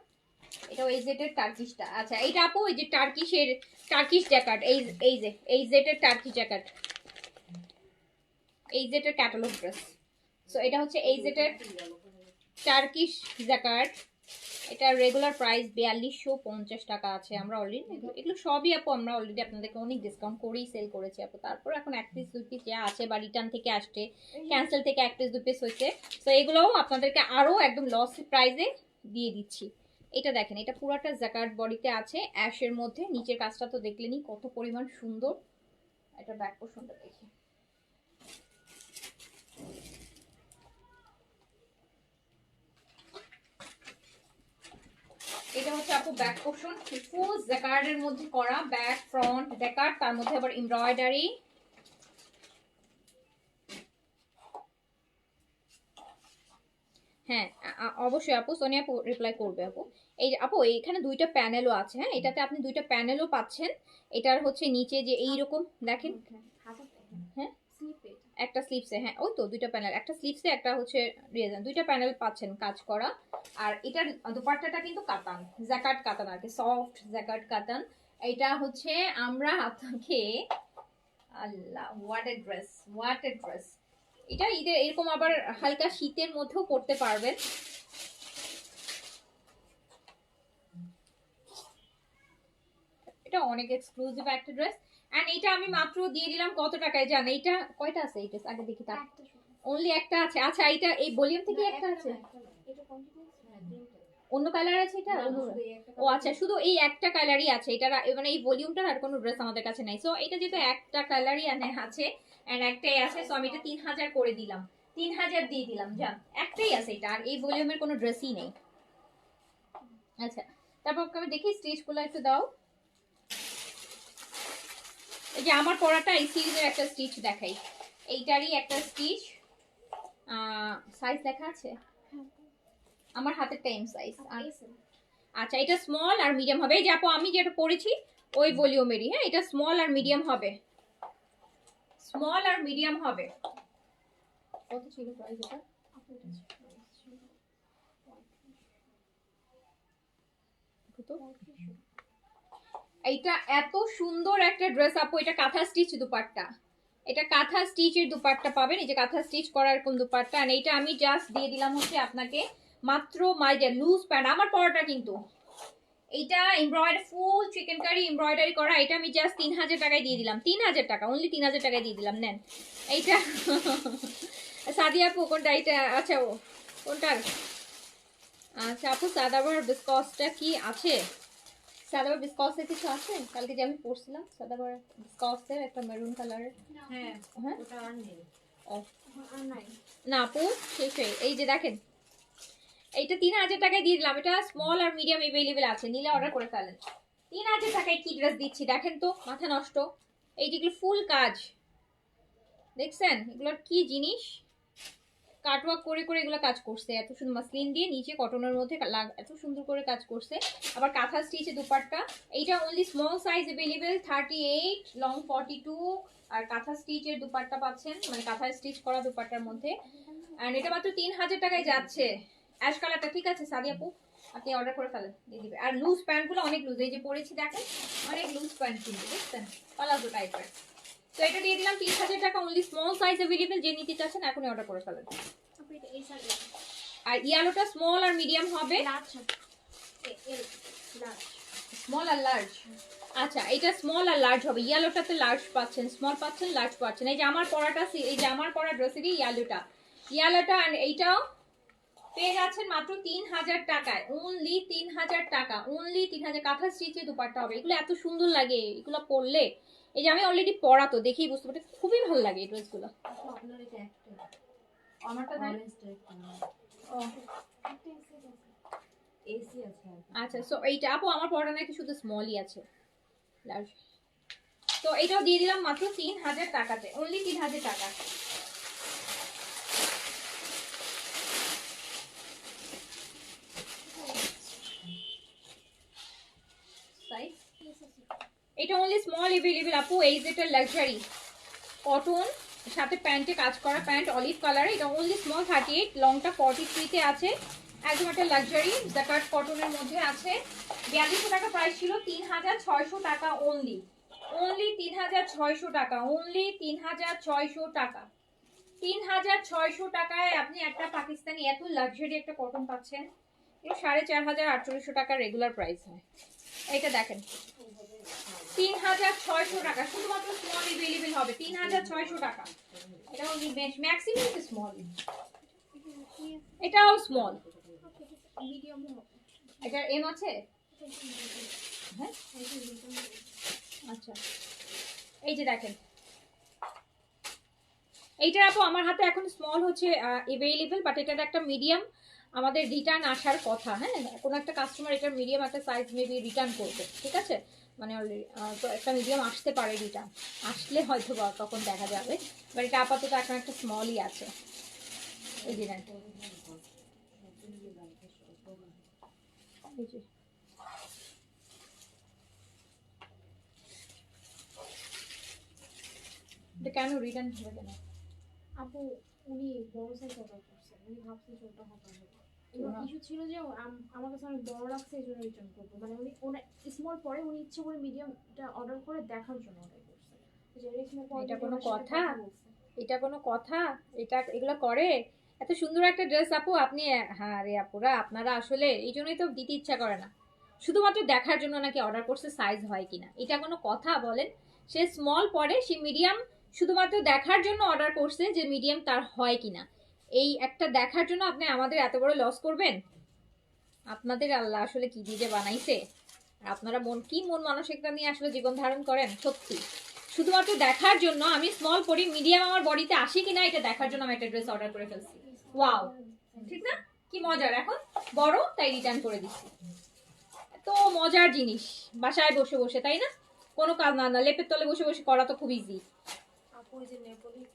এটা ওই জেটের টার্কিশটা। আচ্ছা এইটা আপু ওই যে টার্কিশের টার্কিশ জ্যাকেট, এই জেটের টার্কিশ জ্যাকেট, এই জেটের ক্যাটালগ ড্রেস। সো এটা হচ্ছে এই জেটের টার্কিশ জ্যাকেট। এটা রেগুলার প্রাইস 4250 টাকা আছে। আমরা অলরেডি এগুলো সবই আপু আমরা অলরেডি আপনাদেরকে অনেক ডিসকাউন্ট করেই সেল করেছি আপু। তারপর এখন এক পিস দুই পিস যা আছে বা রিটার্ন থেকে আসছে, ক্যান্সেল থেকে এক পিস দুই পিস হয়েছে, তো এগুলোও আপনাদেরকে আরো একদম লস প্রাইসে দিয়ে দিচ্ছি। এটা দেখেন, এটা পুরোটা জ্যাকেট বডিতে আছে অ্যাশের মধ্যে, নিচের কাজটা তো দেখলেনই কত পরিমাণ সুন্দর। এটা ব্যাক পোর্শনটা দেখি, এটা হচ্ছে আপু ব্যাক পোর্শন, ফুল জ্যাকার্ডের মধ্যে করা, ব্যাক ফ্রন্ট জ্যাকার্ড, তার মধ্যে আবার এমব্রয়ডারি। হ্যাঁ অবশ্যই আপু, সোনিয়া আপু রিপ্লাই করবে আপু। এই আপু এখানে দুইটা প্যানেলও আছে, হ্যাঁ এটাতে আপনি দুইটা প্যানেলও পাচ্ছেন। এটার হচ্ছে নিচে যে এইরকম দেখেন, হ্যাঁ একটা স্লিপসে, হ্যাঁ ওই তো দুইটা প্যানেল, একটা স্লিপসে একটা হচ্ছে রিয়েজন, দুইটা প্যানেল পাচ্ছেন কাজ করা। আর এটার দুপাট্টাটা কিন্তু কাতান, জ্যাকার্ড কাতান আর কি, সফট জ্যাকার্ড কাতান। এটা হচ্ছে আমরা আপনাকে, আল্লাহ what a dress, what a dress. এটা ঈদের এরকম আবার হালকা শীতের মধ্যেও পরতে পারবেন। এটা অনেক এক্সক্লুসিভ একটা ড্রেস। এন্ড এটা আমি মাত্র দিয়ে দিলাম কত টাকায় জান? এটা কয়টা আছে এই ড্রেস আগে দেখি, তার অনলি একটা আছে। আচ্ছা এটা এই ভলিউম থেকে একটা আছে, অন্য কালার আছে এটা? ও আচ্ছা, শুধু এই একটা কালারই আছে এটা, মানে এই ভলিউমটার আর কোনো ড্রেস আমাদের কাছে নাই। সো এটা যেহেতু একটা কালারই আছে এন্ড একটাই আছে, সো আমি এটা 3000 করে দিলাম, 3000 দিয়ে দিলাম জান, একটাই আছে এটা, আর এই ভলিউমের কোনো ড্রেসই নেই। আচ্ছা তারপর আমি দেখি স্টিচগুলো একটু দাও। এই যে আমার পরাটা এই সিরিজের একটা স্টিচ দেখাই, এইটারই একটা স্টিচ, সাইজ দেখা আছে আমার হাতের টাইম সাইজ। আচ্ছা এটা স্মল আর মিডিয়াম হবে, এই যে আপু আমি যেটা পরেছি ওই ভলিউমেরই, হ্যাঁ এটা স্মল আর মিডিয়াম হবে, স্মল আর মিডিয়াম হবে। কত ছিল প্রাইস এটা? এইটা এত সুন্দর একটা ড্রেস আপু, এটা কাঁথা স্টিচ দুপাট্টা, এটা কাঁথা স্টিচের দুপাট্টা পাবেন, এই যে কাঁথা স্টিচ করা এরকম দুপাট্টা। আর এইটা আমি জাস্ট দিয়ে দিলাম হচ্ছে আপনাকে মাত্র মাইজা লুজ প্যান্ট আমার পরাটা, কিন্তু এইটা embroidery full chikankari embroidery করা, এটা আমি জাস্ট 3000 টাকায় দিয়ে দিলাম, 3000 টাকা, অনলি 3000 টাকায় দিয়ে দিলাম, নেন এইটা। সাদিয়া আপু কোনটা এইটা? আচ্ছা ও কোনটার? আচ্ছা আপু সাদাবার বিস্কসটা কি আছে? সাদাবার বিস্কসের কিছু আছে? কালকে যে আমি পরছিলাম সাদাবার বিস্কসের একটা মেরুন কালারের। হ্যাঁ হ্যাঁ ওটা আর নেই। ও আর নাই না আপু শেষ হয়ে, এই যে দেখেন এইটা 3000 টাকায় দিয়ে দিলাম, এটা স্মল আর মিডিয়াম এভেলেবেল আছে, নিলে অর্ডার করে ফেলেন। 3000 টাকায় কি ড্রেস দিচ্ছি দেখেন তো, মাথা নষ্ট। এই যেগুলো ফুল কাজ দেখছেন, এগুলোর কি জিনিস, কাটওয়ার্ক করে করে এগুলো কাজ করছে, এত সুন্দর মাসলিন দিয়ে নিচে কটনের মধ্যে এত সুন্দর করে কাজ করছে। আবার কাঁথা স্টিচে দুপাট্টা, এইটা only small size available 38, long 42, আর কাঁথা স্টিচের দুপাট্টা পাচ্ছেন, মানে কাঁথা স্টিচ করা দুপাট্টার মধ্যে। এন্ড এটা মাত্র 3000 টাকায় যাচ্ছে, অ্যাশ কালারটা। ঠিক আছে সাদি আপু আপনি অর্ডার করে ফেলেন, দিয়ে দিবে। আর লুজ প্যান্টগুলো অনেক লুজ, এই যে পরেছি দেখেন অনেক লুজ প্যান্ট কিন্তু, বুঝছেন, পালাজো টাইপের। তো এটা দিয়ে দিলাম 3000 টাকা, অনলি স্মল সাইজ अवेलेबल, যে নিতে চাচ্ছেন এখনই অর্ডার করে ফেলেন। আর ইয়েলোটা স্মল আর মিডিয়াম হবে, স্মল আর লার্জ। আচ্ছা এটা স্মল আর লার্জ হবে, ইয়েলোটাতে লার্জ পাচ্ছেন, স্মল পাচ্ছেন, লার্জ পাচ্ছেন। এই যে আমার পরাটা, এই যে আমার পরা ড্রেসেরই ইয়েলোটা, ইয়েলোটা আর এইটাও পেয়ে যাচ্ছেন মাত্র 3000 টাকায়, অনলি 3000 টাকা, অনলি 3000। কাঁথা স্টিচে দুপাট্টা হবে, এগুলো এত সুন্দর লাগে, এগুলো পরলে, এই যে আমি অলরেডি পরা তো দেখেই বুঝতে পারছি, খুবই ভালো লাগে এই ড্রেসগুলো। আপনার এটা একটা আমারটা নাই ও এসি আছে। আচ্ছা সো এইটা আপু আমার পরাটা নাকি শুধু স্মলই আছে, লার্জ। তো এটাও দিয়ে দিলাম মাত্র 3000 টাকাতে, অনলি 3000 টাকা। এটা অনলি স্মল अवेलेबल আপু, এই যেটা লাক্সারি কটন সাথে প্যান্টে কাজ করা, প্যান্ট অলিভ কালার, এটা অনলি স্মল 38, লংটা 43 তে আছে, একদম একটা লাক্সারি জাকার্ড কটনের মধ্যে আছে। 4200 টাকা প্রাইস ছিল, 3600 টাকা অনলি, অনলি 3600 টাকা, অনলি 3600 টাকা, 3600 টাকায় আপনি একটা পাকিস্তানি এত লাক্সারি একটা কটন পাচ্ছেন। এগুলো 4500 টাকা রেগুলার প্রাইস হয়। এটা দেখেন 3600 টাকা, শুধুমাত্র স্মল अवेलेबल হবে 3600 টাকা। এটাও ম্যাক্সিমাম স্মল, এটাও স্মল, এটা এম আছে। হ্যাঁ আচ্ছা এই যে দেখেন এইটার আপু আমার হাতে এখন স্মল হচ্ছে अवेलेबल, বাট এটার একটা মিডিয়াম আমাদের রিটার্ন আসার কথা। হ্যাঁ কোনো একটা কাস্টমার এটার মিডিয়াম একটা সাইজ মেবি রিটার্ন করবে, ঠিক আছে, মানে অলরেডি তো একটা মিডিয়াম আসতে পারে, রিটার্ন আসলে হয়তো বা তখন দেখা যাবে, বাট এটা আপাতত এখন একটা স্মলই আছে। এই যে এটা কেন রিটার্ন হবে কেন আপু? উনি বড় সাইজ অর্ডার করছেন, উনি ভাবছেন ছোটটা হবে না। ইস্যু ছিল যে আমার কাছে অনেক বড় লাগছে, এই জন্য রিটার্ন করবো। মানে উনি ওনার স্মল পরে উনি ইচ্ছে করে মিডিয়ামটা অর্ডার করে দেখার জন্য অর্ডার করছে। এটা কোনো কথা? এটা কোনো কথা? এটা এগুলো করে? এত সুন্দর একটা ড্রেস আপু আপনি, হ্যাঁ রে আপুরা আপনারা আসলে এই জন্যই তো দিতে ইচ্ছা করে না, শুধুমাত্র দেখার জন্য নাকি অর্ডার করছে সাইজ হয় কিনা। এটা কোনো কথা বলেন? সে স্মল পরে, সে মিডিয়াম শুধুমাত্র দেখার জন্য অর্ডার করছে যে মিডিয়াম তার হয় কিনা, এই একটা দেখার জন্য আপনি আমাদের এত বড় লস করবেন? আপনাদের আল্লাহ আসলে কি দিয়ে যে বানাইছে, আর আপনারা মন মানসিকতা নিয়ে আসলে জীবন ধারণ করেন সত্যি। শুধুমাত্র দেখার জন্য আমি স্মল পরি, মিডিয়াম আমার বডিতে আসে কিনা এটা দেখার জন্য আমি একটা ড্রেস অর্ডার করে ফেলছি। ওয়াও, ঠিক না? কি মজার, এখন বড় তাই রিটার্ন করে দিচ্ছি। তো মজার জিনিস বাসায় বসে বসে, তাই না? কোনো কাজ না, লেপের তলে বসে বসে করা তো খুব ইজি।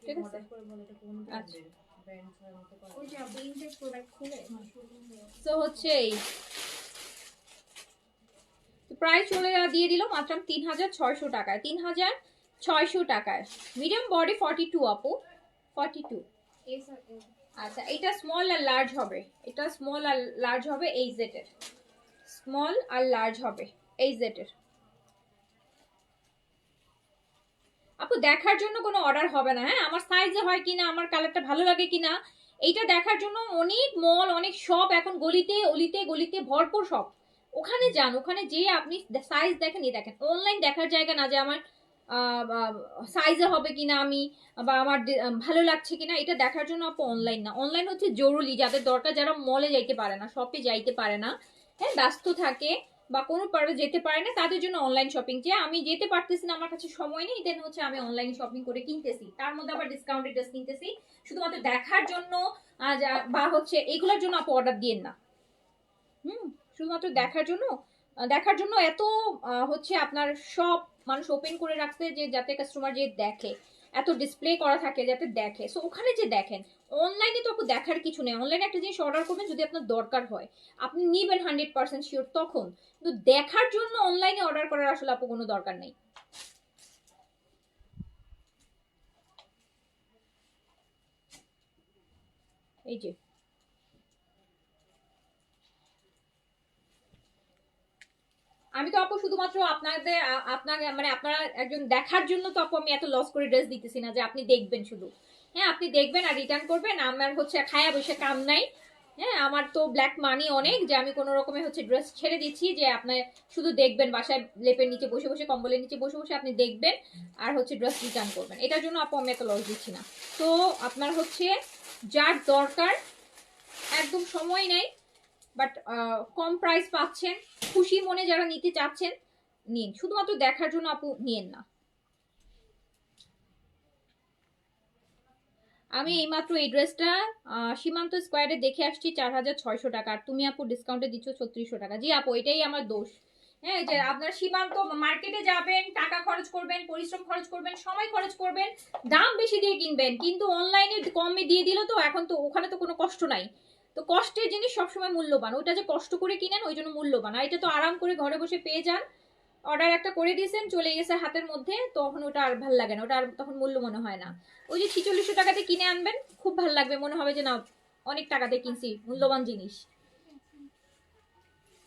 ঠিক আছে আচ্ছা তো হচ্ছে এই প্রাইস চলে দিয়ে দিল মাত্র 3600 টাকায়, 3600 টাকায়। মিডিয়াম বডি 42 আপু, 42 এস আর এম। আচ্ছা, এটা স্মল আর লার্জ হবে, এটা স্মল আর লার্জ হবে এই জেটের, স্মল আর লার্জ হবে এই জেটের। আপু দেখার জন্য কোনো অর্ডার হবে না, হ্যাঁ, আমার সাইজে হয় কিনা, আমার কালারটা ভালো লাগে কিনা, এইটা দেখার জন্য অনেক মল, অনেক শপ এখন গলিতে অলিতে গলিতে ভরপুর সব, ওখানে যান, ওখানে যেয়ে আপনি সাইজ দেখেন, এই দেখেন, অনলাইন দেখার জায়গা না যে আমার সাইজে হবে কিনা আমি, বা আমার ভালো লাগছে কিনা, এটা দেখার জন্য আপু অনলাইন না, অনলাইন হচ্ছে জরুরি যাদের দরকার, যারা মলে যাইতে পারে না, শপে যাইতে পারে না, হ্যাঁ, ব্যস্ত থাকে বা কোনো পারবে যেতে পারে না, তাদের জন্য অনলাইন শপিং। যে আমি যেতে পারতেছি না, আমার কাছে সময় নেই, দেন হচ্ছে আমি অনলাইন শপিং করে কিনতেছি, তার মধ্যে আবার ডিসকাউন্টেড ড্রেস কিনতেছি, শুধুমাত্র দেখার জন্য বা হচ্ছে এগুলোর জন্য আপু অর্ডার দিয়েন না। শুধুমাত্র দেখার জন্য এত হচ্ছে আপনার সব মানুষ ওপেন করে রাখছে যে যাতে কাস্টমার যে দেখে, এত ডিসপ্লে করা থাকে যাতে দেখে, সো ওখানে যে দেখেন। অনলাইনে তো আপু দেখার কিছু নেই, অনলাইনে একটা জিনিস অর্ডার করবেন যদি আপনার দরকার হয়, আপনি নিবেন 100% শিওর তখন, কিন্তু দেখার জন্য অনলাইনে অর্ডার করার আসলে আপু কোনো দরকার নেই। এই যে আমি তো আপু শুধুমাত্র আপনাদের আপনার মানে আপনারা একজন দেখার জন্য তো আপু আমি এত লস করে ড্রেস দিতেছি না যে আপনি দেখবেন শুধু, হ্যাঁ, আপনি দেখবেন আর রিটার্ন করবেন, আমার হচ্ছে খায়া বসে কাম নাই, হ্যাঁ, আমার তো ব্ল্যাক মানি অনেক যে আমি কোনো রকমে হচ্ছে ড্রেস ছেড়ে দিচ্ছি যে আপনি শুধু দেখবেন, বাসায় লেপের নিচে বসে বসে, কম্বলের নিচে বসে বসে আপনি দেখবেন আর হচ্ছে ড্রেস রিটার্ন করবেন, এটার জন্য আপু আমি এত লস দিচ্ছি না। তো আপনার হচ্ছে যার দরকার, একদম সময় নাই, বাট কম প্রাইস পাচ্ছেন, খুশি মনে যারা নিতে চাচ্ছেন নিন, শুধুমাত্র দেখার জন্য আপু নিয়েন না। আমি এইমাত্র এই ড্রেসটা সীমান্ত স্কোয়ারে দেখে আসছি 4600 টাকা, আর তুমি আপু ডিসকাউন্টে দিচ্ছ 3600 টাকা। জি আপু, এটাই আমার দোষ, হ্যাঁ, যে আপনার সীমান্ত মার্কেটে যাবেন, টাকা খরচ করবেন, পরিশ্রম খরচ করবেন, সময় খরচ করবেন, দাম বেশি দিয়ে কিনবেন, কিন্তু অনলাইনে কমে দিয়ে দিল, তো এখন তো ওখানে তো কোনো কষ্ট নাই, তো কষ্টের জিনিস সবসময় মূল্যবান, ওইটা যে কষ্ট করে কিনেন ওই জন্য মূল্যবান, আর এটা তো আরাম করে ঘরে বসে পেয়ে যান, অর্ডার একটা করে দিয়েছেন চলে গেছে হাতের মধ্যে, তখন ওটা আর ভাল লাগে না, ওটা আর তখন মূল্য মনে হয় না। ওই যে 4600 টাকাতে কিনে আনবেন, খুব ভাল লাগবে, মনে হবে যে না অনেক টাকাতে কিনছি, মূল্যবান জিনিস।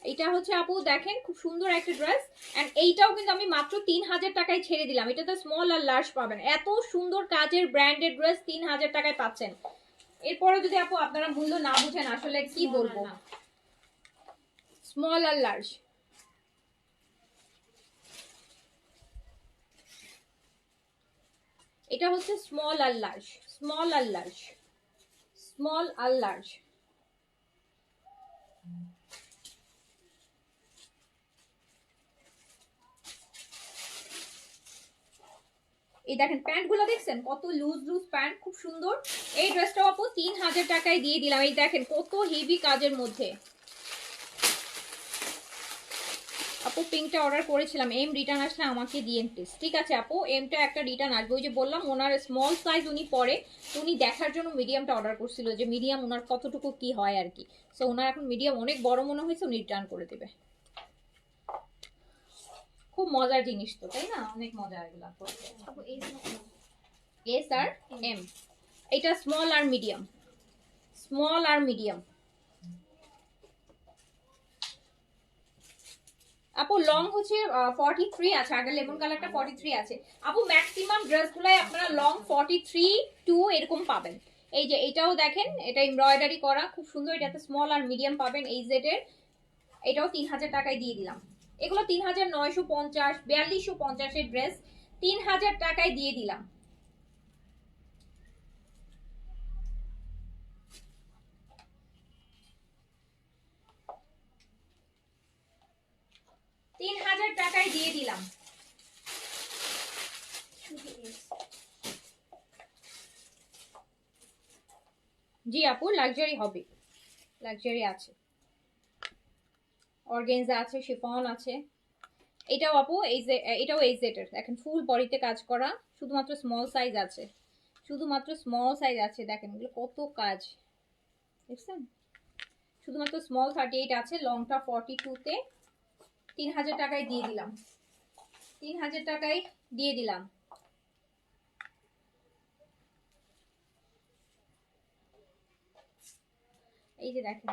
এটা হচ্ছে আপু দেখেন খুব সুন্দর একটা ড্রেস, এন্ড এইটাও কিন্তু আমি মাত্র 3000 টাকায় ছেড়ে দিলাম, এটা তো স্মল আর লার্জ পাবেন, এত সুন্দর কাজের ব্র্যান্ডেড ড্রেস 3000 টাকায় পাচ্ছেন। এরপরে যদি আপু আপনারা মূল্য না বুঝেন আসলে কি বলবো, স্মল আর লার্জ, এটা হচ্ছে স্মল আর লার্জ, স্মল আর লার্জ, স্মল আর লার্জ। এই দেখেন প্যান্ট গুলো দেখছেন কত লুজ লুজ প্যান্ট, খুব সুন্দর। এই ড্রেসটাও আপু 3000 টাকায় দিয়ে দিলাম, এই দেখেন কত হেভি কাজের মধ্যে। আপু পিঙ্কটা অর্ডার করেছিলাম, এম রিটার্ন আসলে আমাকে দিয়েন প্লিজ। ঠিক আছে আপু, এমটা একটা রিটার্ন আসবে, ওই যে বললাম ওনার স্মল সাইজ উনি পরে, তো উনি দেখার জন্য মিডিয়ামটা অর্ডার করছিল যে মিডিয়াম ওনার কতটুকু কি হয় আর কি, সো ওনার এখন মিডিয়াম অনেক বড় মনে হয়েছে, উনি রিটার্ন করে দেবে। খুব মজার জিনিস তো, তাই না, অনেক মজা এগুলা করতে। আপু এস না এম? এস আর এম, এটা স্মল আর মিডিয়াম, স্মল আর মিডিয়াম। আপু লং হচ্ছে 43 আছে, আগে লেমন কালারটা 43 আছে আপু, ম্যাক্সিমাম ড্রেসগুলাই আপনারা লং 43 টু এরকম পাবেন। এই যে এটাও দেখেন, এটা এমব্রয়ডারি করা খুব সুন্দর, এটাতে স্মল আর মিডিয়াম পাবেন এই জেটের, এটাও 3000 টাকায় দিয়ে দিলাম। এগুলো 3950, 4250 এর ড্রেস 3000 টাকায় দিয়ে দিলাম। 3000 টাকায় দিয়ে দিলাম। শুধু এস। জি আপু, লাক্সারি হবে, লাক্সারি আছে, অর্গানজা আছে, শিফন আছে। এটাও আপু এই যে এটাও এই জেটের, দেখেন ফুল বডিতে কাজ করা, শুধুমাত্র স্মল সাইজ আছে, শুধুমাত্র স্মল সাইজ আছে, দেখেন এগুলো কত কাজ দেখছেন, শুধুমাত্র স্মল 38 আছে, লংটা 42-তে 3000 টাকায় দিয়ে দিলাম, 3000 টাকায় দিয়ে দিলাম। এই যে দেখেন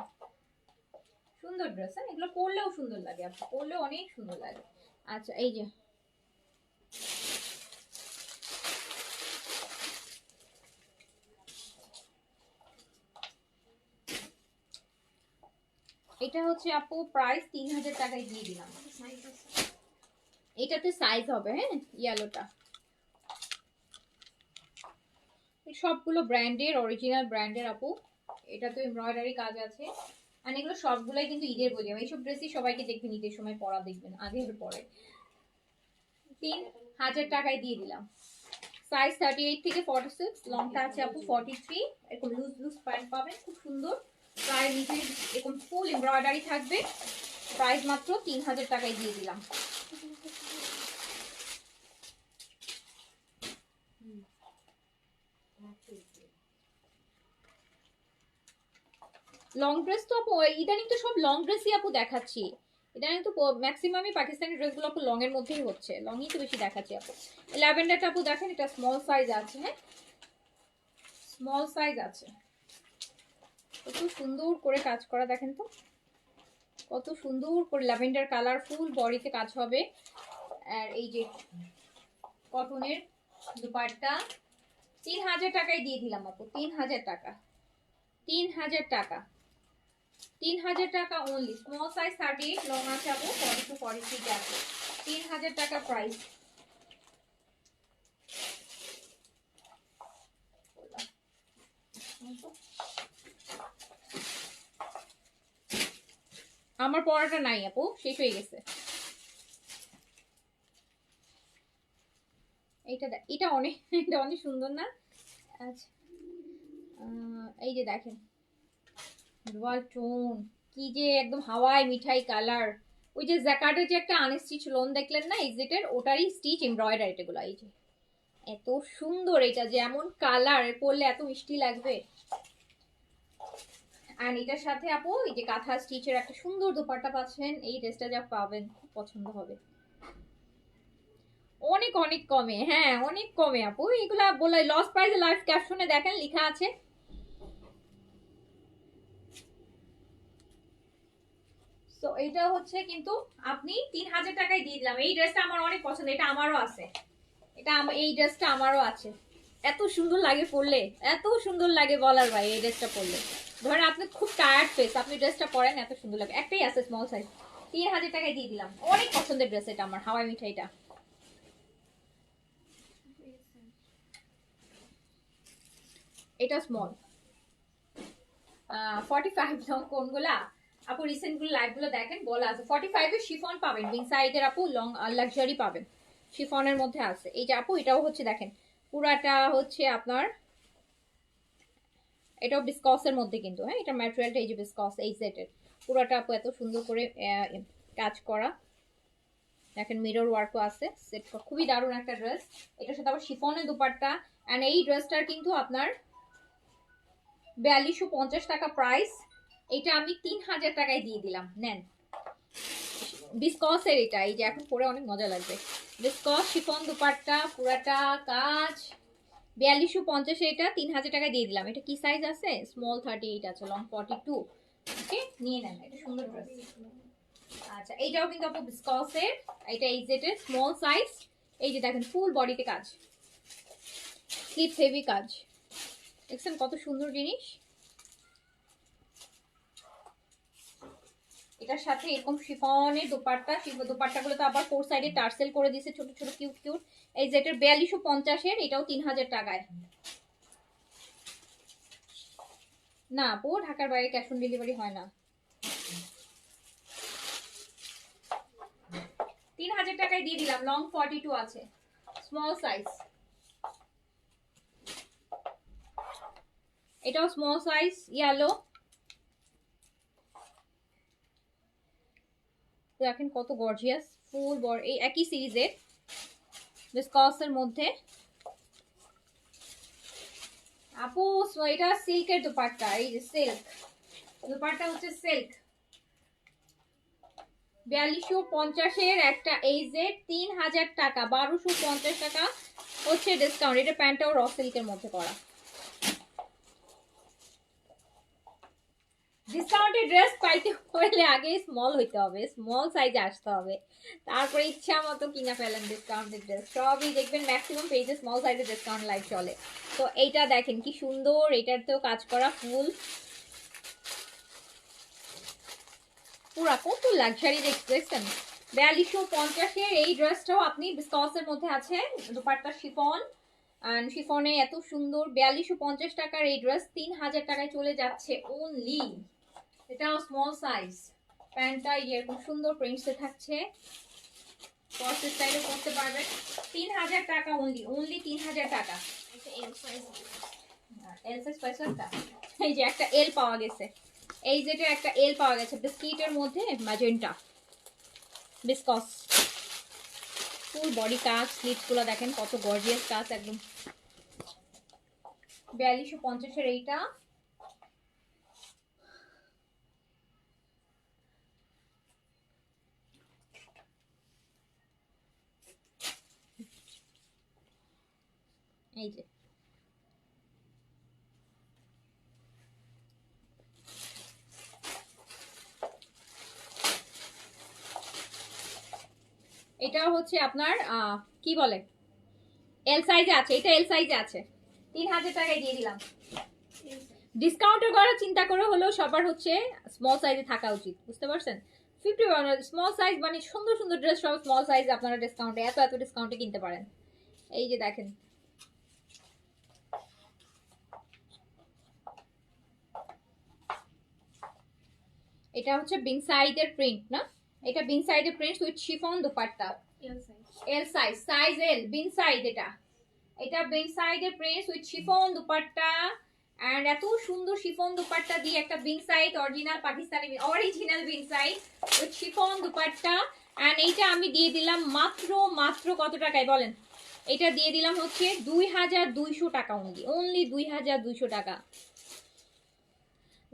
সুন্দর ড্রেস, হ্যাঁ এগুলো পরলেও সুন্দর লাগে, আপু পরলেও অনেক সুন্দর লাগে। আচ্ছা এই যে এটা হচ্ছে আপু প্রাইস 3000 টাকায় দিয়ে দিলাম। এটাতে সাইজ হবে, হ্যাঁ ইয়েলোটা। সবগুলো ব্র্যান্ডের, অরিজিনাল ব্র্যান্ডের আপু। এটা তো এমব্রয়ডারি কাজ আছে, আর এগুলো সবগুলাই কিন্তু ঈদের বলি। এইসব ড্রেসই সবাইকে দেখবেন ঈদের সময় পরা, দেখবেন আগে পরে। 3000 টাকায় দিয়ে দিলাম। সাইজ 38 থেকে 46, লংটা আছে আপু 43। এরকম লুজ লুজ প্যান্ট পাবেন, খুব সুন্দর। প্রায় নিচে এরকম ফুল এমব্রয়ডারি থাকবে। প্রাইস মাত্র 3000 টাকায় দিয়ে দিলাম। লং ড্রেস তো আপু ইদানিং তো সব লং ড্রেসই আপু দেখাচ্ছি। ইদানিং তো ম্যাক্সিমামই পাকিস্তানি ড্রেসগুলো আপু লং এর মধ্যেই হচ্ছে, লংই তো বেশি দেখাচ্ছি আপু। ল্যাভেন্ডারটা আপু দেখেন, এটা স্মল সাইজ আছে, হ্যাঁ স্মল সাইজ আছে। কত সুন্দর করে কাজ করা দেখেন তো, কত সুন্দর করে ল্যাভেন্ডার কালার, ফুল বডিতে কাজ হবে। আর এই যে কটনের দুপাট্টা 3000 টাকায় দিয়ে দিলাম আপু। 3000 টাকা, 3000 টাকা, 3000 টাকা অনলি। স্মল সাইজ 38, লং আছে আপু 42 43 আছে। 3000 টাকা প্রাইস। আমার পড়াটা নাই আপু, শেষ হয়ে গেছে। এটা অনেক, এটা অনেক সুন্দর না? আচ্ছা এই যে দেখেন ডুয়াল টোন, কি যে একদম হাওয়াই মিঠাই কালার। ওই যে জ্যাকার্ডের যে একটা আনস্টিচ লোন দেখলেন না এক্সিটের, ওটারই স্টিচ এমব্রয়ডারি এগুলো। এই যে এত সুন্দর, এটা যেমন কালার পরলে এত মিষ্টি লাগবে। আর এটার সাথে আপু এই যে কাঁথা স্টিচের একটা সুন্দর দোপাট্টা পাচ্ছেন। এই ড্রেসটা যা পাবেন খুব পছন্দ হবে। অনেক অনেক কমে, হ্যাঁ অনেক কমে আপু। এগুলা বলে লস প্রাইস, লাইভ ক্যাপশনে দেখেন লেখা আছে। তো এইটা হচ্ছে কিন্তু আপনি 3000 টাকায় দিয়ে দিলাম। এই ড্রেসটা আমার অনেক পছন্দ, এটা আমারও আছে। এই ড্রেসটা আমারও আছে। এত সুন্দর লাগে পরলে, এত সুন্দর লাগে বলার ভাই। এই ড্রেসটা পরলে ধরেন আপনি খুব টায়ার্ড ফেস, আপনি ড্রেসটা পরেন এত সুন্দর লাগে। একটাই আছে স্মল সাইজ, 3000 টাকায় দিয়ে দিলাম। অনেক পছন্দের ড্রেস এটা আমার, হাওয়াই মিঠাইটা। এটা স্মল 45 লং। কোনগুলা আপু রিসেন্ট গুলো লাইভ গুলো দেখেন, বলা আছে 45 এর শিফন পাবেন, বিং সাইডের আপু লং লাক্সারি পাবেন, শিফনের মধ্যে আছে। এই যে আপু এটাও হচ্ছে দেখেন পুরাটা হচ্ছে আপনার, এটাও বিসকসের মধ্যে কিন্তু, হ্যাঁ এটা ম্যাটেরিয়ালটা এই যে বিসকস এই সেটের পুরাটা আপু এত সুন্দর করে কাজ করা। দেখেন মিরর ওয়ার্কও আছে, সেট খুবই দারুণ একটা ড্রেস। এটার সাথে আবার শিফনের দুপাট্টা। এন্ড এই ড্রেসটার কিন্তু আপনার 4250 টাকা প্রাইস। এটা আমি 3000 টাকায় দিয়ে দিলাম, নেন। বিসকসের এটা, এই যে এখন পরে অনেক মজা লাগবে। বিসকস শিফন দুপাট্টা পুরাটা কাজ, 4250 এটা 3000 টাকায় দিয়ে দিলাম। এটা কি সাইজ আছে? স্মল 38 আছে, লং 42। ওকে নিয়ে নেন, এটা সুন্দর ড্রেস। আচ্ছা এইটাও কিন্তু আপু বিসকসের, এটা এই সেটের স্মল সাইজ। এই যে দেখেন ফুল বডিতে কাজ, স্লিপ হেভি কাজ, দেখছেন কত সুন্দর জিনিস। এটার সাথে এরকম শিফনের দোপাট্টা, দোপাট্টাগুলো তো আবার ফোর সাইডে টার্সেল করে দিয়েছে ছোট ছোট কিউট কিউট। এই যেটার 4250 এর, এটাও 3000 টাকায়। না আপু ঢাকার বাইরে ক্যাশ অন ডেলিভারি হয় না। 3000 টাকায় দিয়ে দিলাম। লং 42 আছে, স্মল সাইজ। এটাও স্মল সাইজ ইয়েলো। দেখেন কত গর্জিয়াস, ফুল বড়, এই একই সিরিজের বিসকসের মধ্যে। আপু এটা সিল্কের দুপাট্টা, এই যে সিল্ক দুপাট্টা হচ্ছে সিল্ক। 4250 এর একটা, এই যে 3000 টাকা, 1250 টাকা হচ্ছে ডিসকাউন্ট। এটা প্যান্টটাও র সিল্কের মধ্যে করা। ডিসকাউন্টেড ড্রেস পাইতে হলে আগে স্মল হইতে হবে, স্মল সাইজে আসতে হবে, তারপরে ইচ্ছা মতো কিনা ফেলেন ডিসকাউন্টেড ড্রেস। সবই দেখবেন ম্যাক্সিমাম পেজে স্মল সাইজে ডিসকাউন্ট লাইভ চলে। তো এইটা দেখেন কি সুন্দর, এটাতেও কাজ করা ফুল, পুরা কত লাক্সারি দেখছেন। 4250-এর এই ড্রেসটাও আপনি বিস্কসের মধ্যে আছে, দুপাট্টা শিফন, এন্ড শিফনে এত সুন্দর 4250 টাকার এই ড্রেস 3000 টাকায় চলে যাচ্ছে অনলি। এটাও স্মল সাইজ, প্যান্টটা এরকম সুন্দর প্রিন্টসে থাকছে, কস্ট স্টাইলও করতে পারবেন। 3000 টাকা অনলি, অনলি 3000 টাকা। একটা এল সাইজ এল সাইজ পয়সাটা, এই যে একটা এল পাওয়া গেছে, এই যেটা একটা এল পাওয়া গেছে বিস্কিটের মধ্যে ম্যাজেন্টা বিস্কস, ফুল বডি কাজ, স্লিভস গুলো দেখেন কত গর্জিয়াস কাজ একদম। 4250-এর এইটা, এই যে এটা হচ্ছে আপনার কি বলে এল সাইজে আছে, এটা এল সাইজে আছে, 3000 টাকায় দিয়ে দিলাম। ডিসকাউন্টের করার চিন্তা করে হলেও সবার হচ্ছে স্মল সাইজে থাকা উচিত, বুঝতে পারছেন। 50 স্মল সাইজ মানে সুন্দর সুন্দর ড্রেস সব স্মল সাইজ আপনারা ডিসকাউন্টে, এত এত ডিসকাউন্টে কিনতে পারেন। এই যে দেখেন এটা হচ্ছে বিং সাইডের প্রিন্ট না, এটা বিং সাইডের print with chiffon dupatta, L size L size, size L, Bin Saeed, এটা বিং সাইডের print with chiffon dupatta, and এত সুন্দর শিফন দুপাট্টা দিয়ে একটা Bin Saeed, original Pakistani original Bin Saeed with chiffon dupatta. And এইটা আমি দিয়ে দিলাম মাত্র মাত্র কত টাকায় বলেন, এটা দিয়ে দিলাম হচ্ছে 2200 টাকা অনলি, অনলি 2200 টাকা।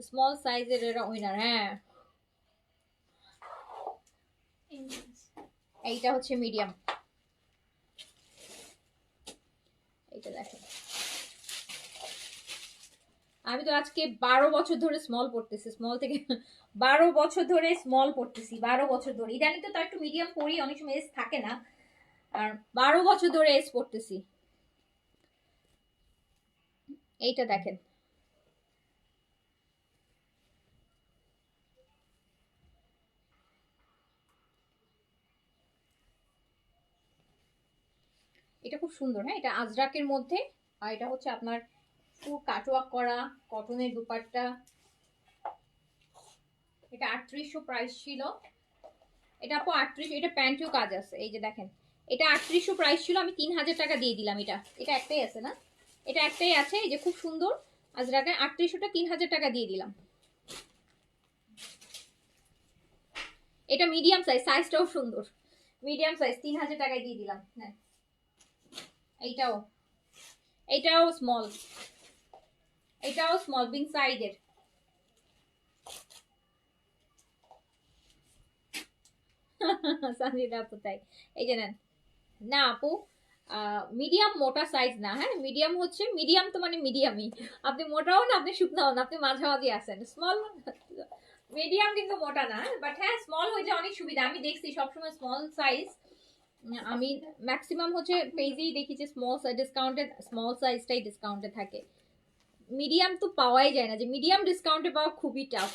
স্মল সাইজের এরা উইনার। হ্যাঁ এইটা হচ্ছে মিডিয়াম, এইটা দেখেন। আমি তো আজকে 12 বছর ধরে স্মল পড়তেছি, স্মল থেকে 12 বছর ধরে স্মল পড়তেছি, 12 বছর ধরে। ইদানিং তো তার একটু মিডিয়াম পড়ি, অনেক সময় এস থাকে না, আর 12 বছর ধরে এস পড়তেছি। এইটা দেখেন এটা খুব সুন্দর। হ্যাঁ এটা আজরাকের মধ্যে, আর এটা হচ্ছে আপনার ফুল কাটওয়ার্ক করা কটনের দুপাট্টা। এটা 3800 প্রাইস ছিল, এটা আপু 38, এটা প্যান্টেও কাজ আছে, এই যে দেখেন এটা 3800 প্রাইস ছিল, আমি 3000 টাকা দিয়ে দিলাম। এটা এটা একটাই আছে না, এটা একটাই আছে, এই যে খুব সুন্দর আজরাকে 3800টা 3000 টাকা দিয়ে দিলাম। এটা মিডিয়াম সাইজ, সাইজটাও সুন্দর, মিডিয়াম সাইজ 3000 টাকায় দিয়ে দিলাম। হ্যাঁ এইটাও, এটাও স্মল, এটাও স্মল বিং সাইজের। সানজিদা আপু তাই, এই যে নেন না আপু, মিডিয়াম মোটা সাইজ না, হ্যাঁ মিডিয়াম হচ্ছে, মিডিয়াম তো মানে মিডিয়ামই, আপনি মোটাও না আপনি শুকনাও না, আপনি মাঝামাঝি আছেন, স্মল মিডিয়াম কিন্তু মোটা না, বাট হ্যাঁ স্মল হয়ে যায় অনেক সুবিধা। আমি দেখছি সবসময় স্মল সাইজ, আমি ম্যাক্সিমাম হচ্ছে পেজেই দেখি যে স্মল সাইজ ডিসকাউন্টে, স্মল সাইজটাই ডিসকাউন্টে থাকে, মিডিয়াম তো পাওয়াই যায় না, যে মিডিয়াম ডিসকাউন্টে পাওয়া খুবই টাফ।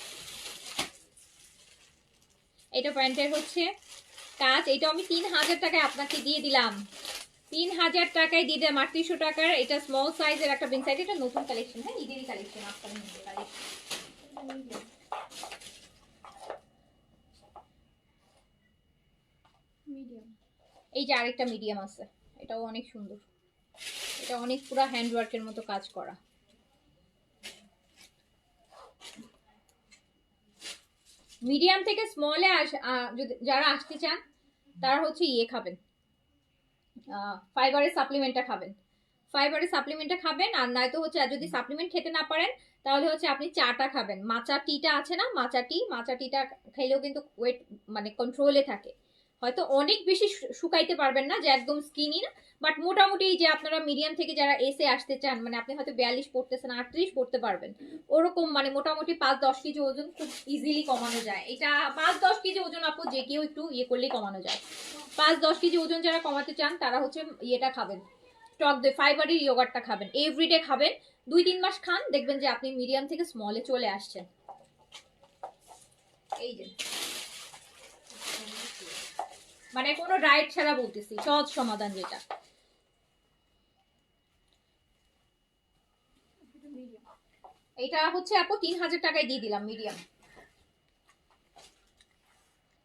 এটা প্যান্টের হচ্ছে কাজ, এটা আমি 3000 টাকায় আপনাকে দিয়ে দিলাম, 3000 টাকায় দিয়ে দিলাম, 3800 টাকার। এটা স্মল সাইজের একটা বিং সাইজ, এটা নতুন কালেকশন, হ্যাঁ ঈদেরই কালেকশন, আপনার কালেকশন। মিডিয়াম, এই যে আরেকটা মিডিয়াম আছে, এটাও অনেক সুন্দর, এটা অনেক পুরো হ্যান্ড ওয়ার্কের মতো কাজ করা। মিডিয়াম থেকে স্মলে যারা আসতে চান তারা হচ্ছে ইয়ে খাবেন, ফাইবারের সাপ্লিমেন্টটা খাবেন, ফাইবারের সাপ্লিমেন্টটা খাবেন, আর নয়তো হচ্ছে আর যদি সাপ্লিমেন্ট খেতে না পারেন তাহলে হচ্ছে আপনি চাটা খাবেন, মাচা টিটা আছে না, মাচা টিটা খেলেও কিন্তু ওয়েট মানে কন্ট্রোলে থাকে, হয়তো অনেক বেশি শুকাইতে পারবেন না যে একদম স্কিনি না, বাট মোটামুটি যে আপনারা মিডিয়াম থেকে যারা এসে আসতে চান, মানে আপনি হয়তো 42 পড়তেছেন, 38 পড়তে পারবেন, ওরকম মানে মোটামুটি 5-10 কেজি ওজন খুব ইজিলি কমানো যায়। এটা 5-10 কেজি ওজন আপু যে কেউ একটু ইয়ে করলেই কমানো যায়। 5-10 কেজি ওজন যারা কমাতে চান তারা হচ্ছে ইয়েটা খাবেন, টক দই ফাইবারের ইয়োগার্টটা খাবেন, এভরিডে খাবেন, 2-3 মাস খান, দেখবেন যে আপনি মিডিয়াম থেকে স্মলে চলে আসছেন। এই যে মানে কোনো ডায়েট ছাড়া বলতেছি, সহজ সমাধান যেটা। এটা হচ্ছে আপু 3000 টাকায় দিয়ে দিলাম মিডিয়াম,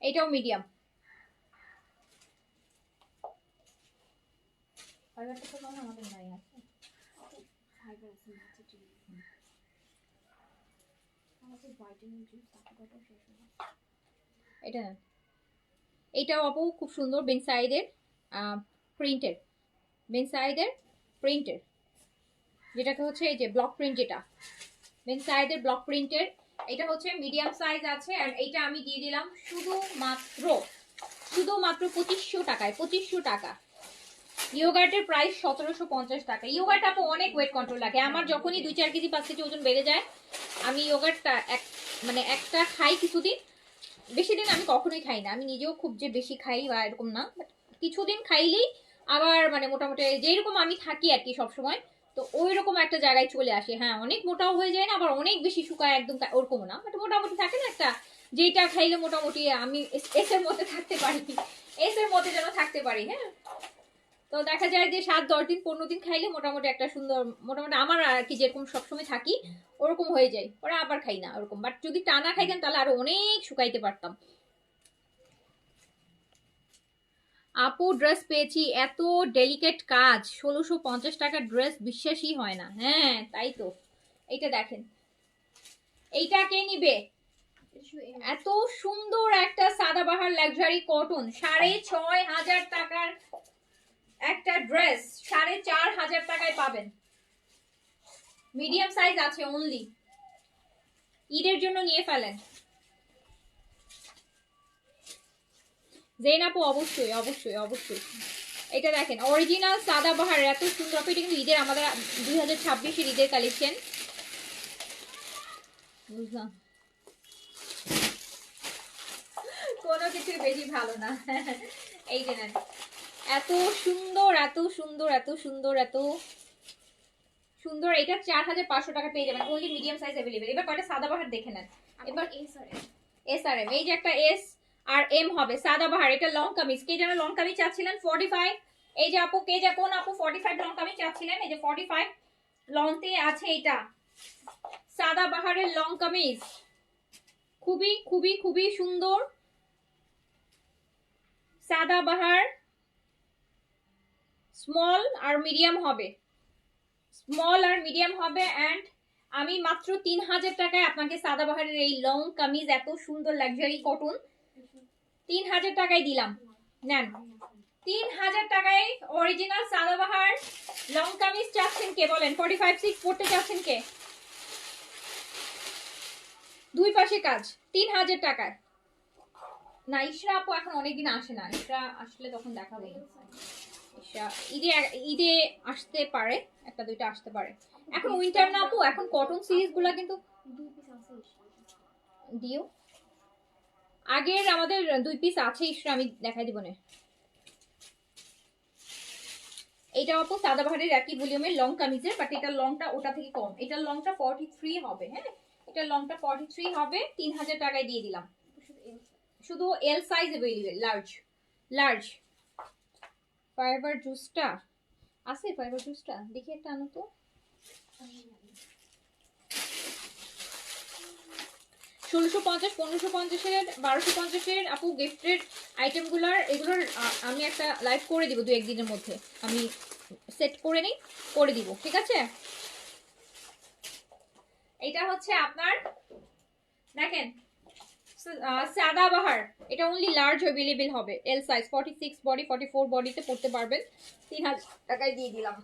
এটাও মিডিয়াম। ফাইবারটা তো মনে হয় আমাদের নাই আছে। ফাইবার আছে মাছের জন্য। আমাদের ভাইটামিন জুস টাকাটাও শেষ হয়ে গেছে। এটা নেন। এটাও আপু খুব সুন্দর, বেনসাইডের প্রিন্টের, বেনসাইডের প্রিন্টের, যেটাকে হচ্ছে এই যে ব্লক প্রিন্ট, যেটা বেনসাইডের ব্লক প্রিন্টের, এটা হচ্ছে মিডিয়াম সাইজ আছে। আর এইটা আমি দিয়ে দিলাম শুধুমাত্র 2500 টাকায়, 2500 টাকা। ইয়োগার্টের প্রাইস 1750 টাকা। ইয়োগার্ট আপু অনেক ওয়েট কন্ট্রোল লাগে। আমার যখনই 2-4 কেজি 5 কেজি ওজন বেড়ে যায়, আমি ইয়োগার্টটা মানে একটা খাই কিছুদিন, বেশি দিন আমি কখনোই খাই না, আমি নিজেও খুব যে বেশি খাই বা এরকম না, বাট কিছুদিন খাইলেই আবার মানে মোটামুটি যেরকম আমি থাকি আর কি সবসময়, তো ওই রকম একটা জায়গায় চলে আসে। হ্যাঁ, অনেক মোটাও হয়ে যায় না, আবার অনেক বেশি শুকায় একদম ওরকম না, বাট মোটামুটি থাকে না একটা, যেটা খাইলে মোটামুটি আমি এস এর মধ্যে থাকতে পারি, এস এর মধ্যে যেন থাকতে পারি। হ্যাঁ, তো দেখা যায় যে 7-10 দিন 15 দিন খাইলে মোটামুটি একটা সুন্দর, মোটামুটি আমার আর কি যেরকম সবসময় থাকি ওরকম হয়ে যায়, ওরা আবার খাই না ওরকম, বাট যদি টানা খাইতেন তাহলে আরো অনেক শুকাইতে পারতাম। আপু ড্রেস পেয়েছি, এত ডেলিকেট কাজ, 1650 টাকার ড্রেস, বিশ্বাসই হয় না। হ্যাঁ তাই তো, এইটা দেখেন, এইটা কে নিবে? এত সুন্দর একটা সাদাবাহার লাক্সারি কটন, 6500 টাকার একটা ড্রেস 4500 টাকায় পাবেন। মিডিয়াম সাইজ আছে অনলি, ঈদের জন্য নিয়ে ফেলেন। জেনাপু অবশ্যই অবশ্যই অবশ্যই। এটা দেখেন অরিজিনাল সাদাবাহার, এত সুন্দর। এটা কিন্তু ঈদের, আমাদের 2026-এর ঈদের কালেকশন, বুঝলাম কোনো কিছুই বেশি ভালো না। এই যে নেন, এত সুন্দর এত সুন্দর এত সুন্দর এত সুন্দর। এটা 4500 টাকা পেয়ে যাবেন, ওনলি মিডিয়াম সাইজ अवेलेबल। এবার কয়টা সাদাবাহার দেখে নেন। এবার এস আর এম, এই যে একটা এস আর এম হবে সাদাবাহার। এটা লং কামিজ, কে যেন লং কামিজ চাচ্ছিলেন 45, এই যে আপু, কে যে কোন আপু 45 লং কামিজ চাচ্ছিলেন, এই যে 45 লংতে আছে এটা সাদাবাহারের লং কামিজ, খুবই খুবই খুবই সুন্দর সাদাবাহার। স্মল আর মিডিয়াম হবে, স্মল আর মিডিয়াম হবে। অ্যান্ড আমি মাত্র 3000 টাকায় আপনাকে সাদাবাহারের এই লং কামিজ, এত সুন্দর লাক্সারি কটন, 3000 টাকায় দিলাম। নেন, 3000 টাকায় অরিজিনাল সাদাবাহার লং কামিজ চাচ্ছেন কে বলেন? 45-6 পড়তে চাচ্ছেন কে? দুই পাশে কাজ, 3000 টাকায়। না, ইশরা আপু এখন অনেকদিন আসে না, ইশরা আসলে তখন দেখাবো। ইশরা ঈদে আসতে পারে, একটা দুইটা আসতে পারে। এখন উইন্টার না আপু, এখন কটন সিরিজ গুলা কিন্তু দিও। আগের আমাদের 2 পিস আছে ইশরা, আমি দেখাই দিব না। এইটা আপু সাদাবাহারের একই ভলিউমের লং কামিজের, বাট এটার লংটা ওটা থেকে কম, এটার লংটা 43 হবে। হ্যাঁ, এটার লংটা 43 হবে, 3000 টাকায় দিয়ে দিলাম। শুধু L size available, large large. Fibre জুসটা আছে, ফাইবার জুসটা দেখি একটা আনো তো। 1650, 1550-এর, 1250-এর আপু গিফটের আইটেমগুলোর, এগুলোর আমি একটা লাইভ করে দিব 2-1 দিনের মধ্যে, আমি সেট করে নিই, করে দিব, ঠিক আছে? এটা হচ্ছে আপনার দেখেন সাদাবাহার, এটা অনলি লার্জ अवेलेबल হবে, এল সাইজ 46 বডি 44 বডিতে পড়তে পারবেন, 3000 টাকায় দিয়ে দিলাম।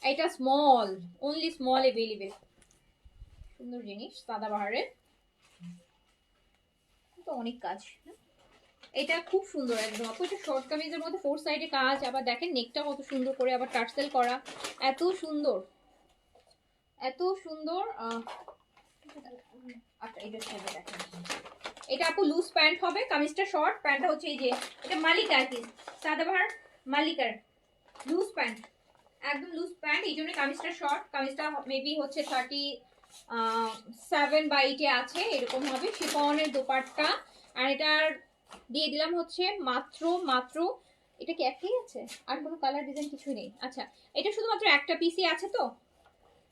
এটা স্মল, অনলি স্মল अवेलेबल, সুন্দর জিনিস সাদাবাহারের, তো অনেক কাজ। এটা খুব সুন্দর একদম আপু, এটা শর্ট কামিজের মধ্যে 4 সাইডে কাজ, আবার দেখেন নেকটা কত সুন্দর করে আবার টার্সেল করা, এত সুন্দর এত সুন্দর। আচ্ছা এটা সাইডে দেখেন, এটা আপু লুজ প্যান্ট হবে, কামিজটা শর্ট, প্যান্টটা হচ্ছে এই যে এটা মালিকার কি সাদাবাহার মালিকার লুজ প্যান্ট, একদম লুজ প্যান্ট, এই জন্য কামিজটা শর্ট, কামিজটা মেবি হচ্ছে 37/8 আছে এরকম হবে, শিফনের দোপাট্টা। আর এটার দিয়ে দিলাম হচ্ছে মাত্র মাত্র, এটা কি একটাই আছে আর কোনো কালার ডিজাইন কিছুই নেই? আচ্ছা এটা শুধুমাত্র একটা পিসই আছে, তো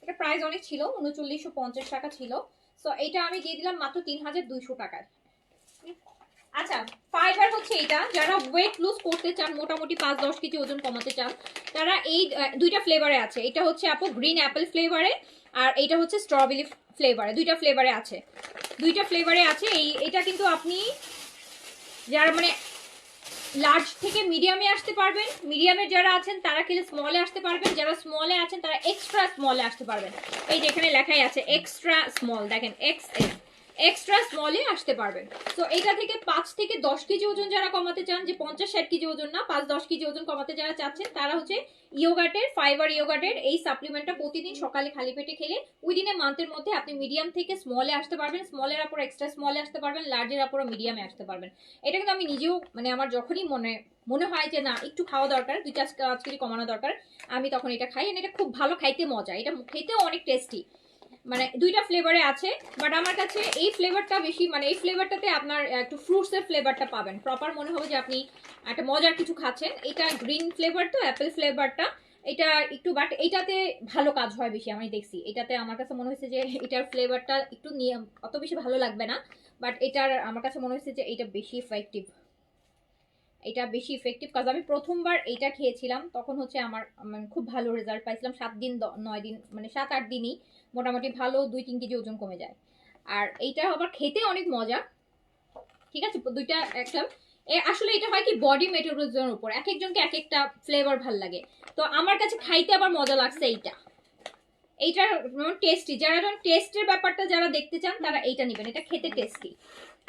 এটা প্রাইস অনেক ছিল, 3950 টাকা ছিল, তো এটা আমি দিয়ে দিলাম মাত্র 3200 টাকায়। আচ্ছা ফাইবার হচ্ছে এটা, যারা ওয়েট লুজ করতে চান, মোটামুটি 5-10 কেজি ওজন কমাতে চান, তারা এই দুইটা ফ্লেভারে আছে, এটা হচ্ছে আপু গ্রিন অ্যাপেল ফ্লেভারে, আর এটা হচ্ছে স্ট্রবেরি ফ্লেভারে, দুইটা ফ্লেভারে আছে, দুইটা ফ্লেভারে আছে। এটা কিন্তু আপনি যারা মানে লার্জ থেকে মিডিয়ামে আসতে পারবেন, মিডিয়ামের যারা আছেন তারা খেলে স্মলে আসতে পারবেন, যারা স্মলে আছেন তারা এক্সট্রা স্মলে আসতে পারবেন, এই যে এখানে লেখাই আছে এক্সট্রা স্মল, দেখেন এক্সএল, এক্সট্রা স্মলে আসতে পারবেন। তো এটা থেকে 5 থেকে 10 কেজি ওজন যারা কমাতে চান, যে 50-60 কেজি ওজন না, 5-10 কেজি ওজন কমাতে যারা চাচ্ছেন, তারা হচ্ছে ইয়োগাটের ফাইবার ইয়োগাটের এই সাপ্লিমেন্টটা প্রতিদিন সকালে খালি পেটে খেলে উইদিন এ মান্থের মধ্যে আপনি মিডিয়াম থেকে স্মলে আসতে পারবেন, স্মলের আপুর এক্সট্রা স্মলে আসতে পারবেন, লার্জের আপুর মিডিয়ামে আসতে পারবেন। এটা কিন্তু আমি নিজেও মানে আমার যখনই মনে হয় যে না একটু খাওয়া দরকার, 2-4 কেজি কমানো দরকার, আমি তখন এটা খাই, এটা খুব ভালো, খাইতে মজা, এটা খেতেও অনেক টেস্টি, মানে দুইটা ফ্লেভারে আছে, বাট আমার কাছে এই ফ্লেভারটা বেশি, মানে এই ফ্লেভারটাতে আপনার একটু ফ্রুটসের ফ্লেভারটা পাবেন, প্রপার মনে হবে যে আপনি একটা মজার কিছু খাচ্ছেন। এটা গ্রিন ফ্লেভার তো অ্যাপেল ফ্লেভারটা, এটা একটু বাট এটাতে ভালো কাজ হয় বেশি, আমি দেখছি এটাতে, আমার কাছে মনে হয়েছে যে এটার ফ্লেভারটা একটু অত বেশি ভালো লাগবে না, বাট এটার আমার কাছে মনে হয়েছে যে এটা বেশি ইফেক্টিভ, এটা বেশি ইফেক্টিভ, কাজ আমি প্রথমবার এটা খেয়েছিলাম তখন হচ্ছে আমার মানে খুব ভালো রেজাল্ট পাইছিলাম, 7 দিন 9 দিন মানে 7-8 দিনই মোটামুটি ভালো 2-3 কেজি ওজন কমে যায়। আর এইটা আবার খেতে অনেক মজা, ঠিক আছে দুইটা একটা আসলে এটা হয় কি বডি মেটাবলিজমের উপর, এক একজনকে এক একটা ফ্লেভার ভাল লাগে, তো আমার কাছে খাইতে আবার মজা লাগছে এইটা, এইটার টেস্টি, যারা যখন টেস্টের ব্যাপারটা যারা দেখতে চান তারা এইটা নেবেন, এটা খেতে টেস্টি,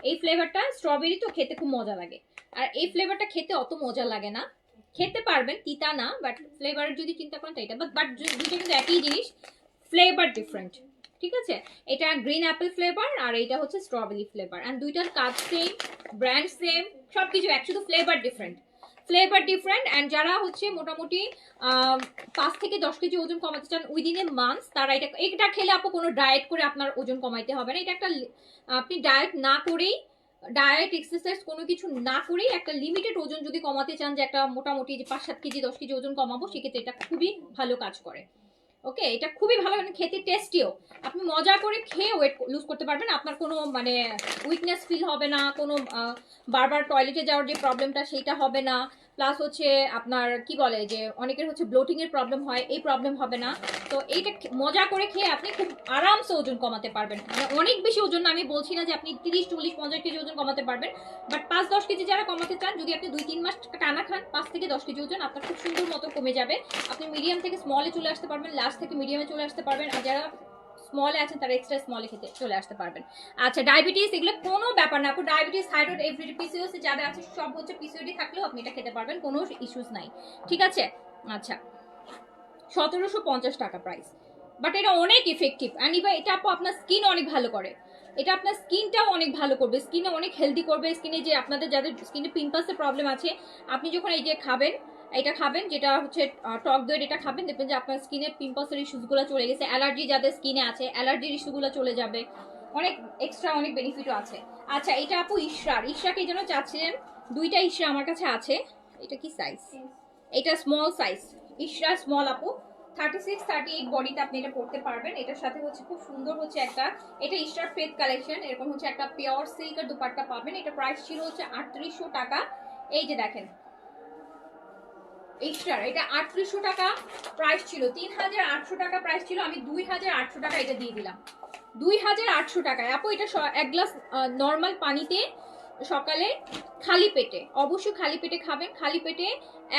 এই ফ্লেভারটা স্ট্রবেরি তো খেতে খুব মজা লাগে, আর এই ফ্লেভারটা খেতে অত মজা লাগে না, খেতে পারবেন তিতা না, বাট ফ্লেভার যদি চিন্তা করেন তো এটা, বাট দুটো কিন্তু একই জিনিস, ফ্লেভার ডিফারেন্ট, ঠিক আছে? এটা গ্রিন অ্যাপেল ফ্লেভার আর এটা হচ্ছে স্ট্রবেরি ফ্লেভার, এন্ড দুইটার কাজ সেম, ব্র্যান্ড সেম, সবকিছু এক, শুধু flavour different, flavour different. And যারা হচ্ছে মোটামুটি 5 থেকে 10 কেজি ওজন কমাতে চান উইদিন এ মান্থ, তারা এটা খেলে আপু কোনো ডায়েট করে আপনার ওজন কমাইতে হবে না, এটা একটা আপনি ডায়েট না করেই, ডায়েট এক্সারসাইজ কোনো কিছু না করেই একটা লিমিটেড ওজন যদি কমাতে চান, যে একটা মোটামুটি যে 5-7 কেজি 10 কেজি ওজন কমাবো, সেক্ষেত্রে এটা খুবই ভালো কাজ করে। ওকে এটা খুবই ভালো, মানে খেতে টেস্টিও, আপনি মজা করে খেয়ে ওয়েট লুজ করতে পারবেন, আপনার কোনো মানে উইকনেস ফিল হবে না, কোনো বারবার টয়লেটে যাওয়ার যে প্রবলেমটা সেটা হবে না, প্লাস হচ্ছে আপনার কি বলে যে অনেকের হচ্ছে ব্লোটিং এর প্রবলেম হয়, এই প্রবলেম হবে না, তো এইটা মজা করে খেয়ে আপনি খুব আরামসে ওজন কমাতে পারবেন, মানে অনেক বেশি ওজন না, আমি বলছি না যে আপনি 30-40-50 কেজি ওজন কমাতে পারবেন, বাট 5-10 কেজি যারা কমাতে চান, যদি আপনি 2-3 মাস টানা খান, 5 থেকে 10 কেজি ওজন আপনার খুব সুন্দর মতো কমে যাবে, আপনি মিডিয়াম থেকে স্মলে চলে আসতে পারবেন, লার্জ থেকে মিডিয়ামে চলে আসতে পারবেন, আর যারা স্মলে আছেন তারা এক্সট্রা স্মলে খেতে চলে আসতে পারবেন। আচ্ছা ডায়াবেটিস এগুলো কোনো ব্যাপার না আপু, ডায়াবেটিস থাইরয়েড এভরিডে পিসিওএস যাদের আছে সব হচ্ছে, পিসিওডি থাকলেও আপনি এটা খেতে পারবেন, কোনো ইস্যুস নাই, ঠিক আছে? আচ্ছা 1750 টাকা প্রাইস, বাট এটা অনেক ইফেক্টিভ, অ্যান্ড এটা আপু আপনার স্কিন অনেক ভালো করে, এটা আপনার স্কিনটাও অনেক ভালো করবে, স্কিনে অনেক হেলদি করবে, স্কিনে যে আপনাদের যাদের স্কিনে পিম্পলসের প্রবলেম আছে, আপনি যখন এই যে খাবেন, এটা খাবেন যেটা হচ্ছে টক দইয়ের, এটা খাবেন, দেখবেন যে আপনার স্কিনে পিম্পলসের ইস্যুসগুলো চলে গেছে, অ্যালার্জি যাদের স্কিনে আছে অ্যালার্জির ইস্যুগুলো চলে যাবে, অনেক এক্সট্রা অনেক বেনিফিটও আছে। আচ্ছা এটা আপু ইশরাকে যেন চাচ্ছিলেন, দুইটা ইশরা আমার কাছে আছে, এটা কি সাইজ? এটা স্মল সাইজ, ইশরা স্মল আপু, 36-38 বডিতে আপনি এটা পড়তে পারবেন, এটার সাথে হচ্ছে খুব সুন্দর হচ্ছে একটা, এটা ইস্টার ফেথ কালেকশন, এরকম হচ্ছে একটা পিওর সিল্কের দুপাট্টা পাবেন, এটা প্রাইস ছিল হচ্ছে 3800 টাকা, এই যে দেখেন ইস্টার, এটা 3800 টাকা প্রাইস ছিল, 3800 টাকা প্রাইস ছিল, আমি 2800 টাকা এটা দিয়ে দিলাম, 2800 টাকায় আপু। এটা এক গ্লাস নর্মাল পানিতে সকালে খালি পেটে, অবশ্যই খালি পেটে খাবেন, খালি পেটে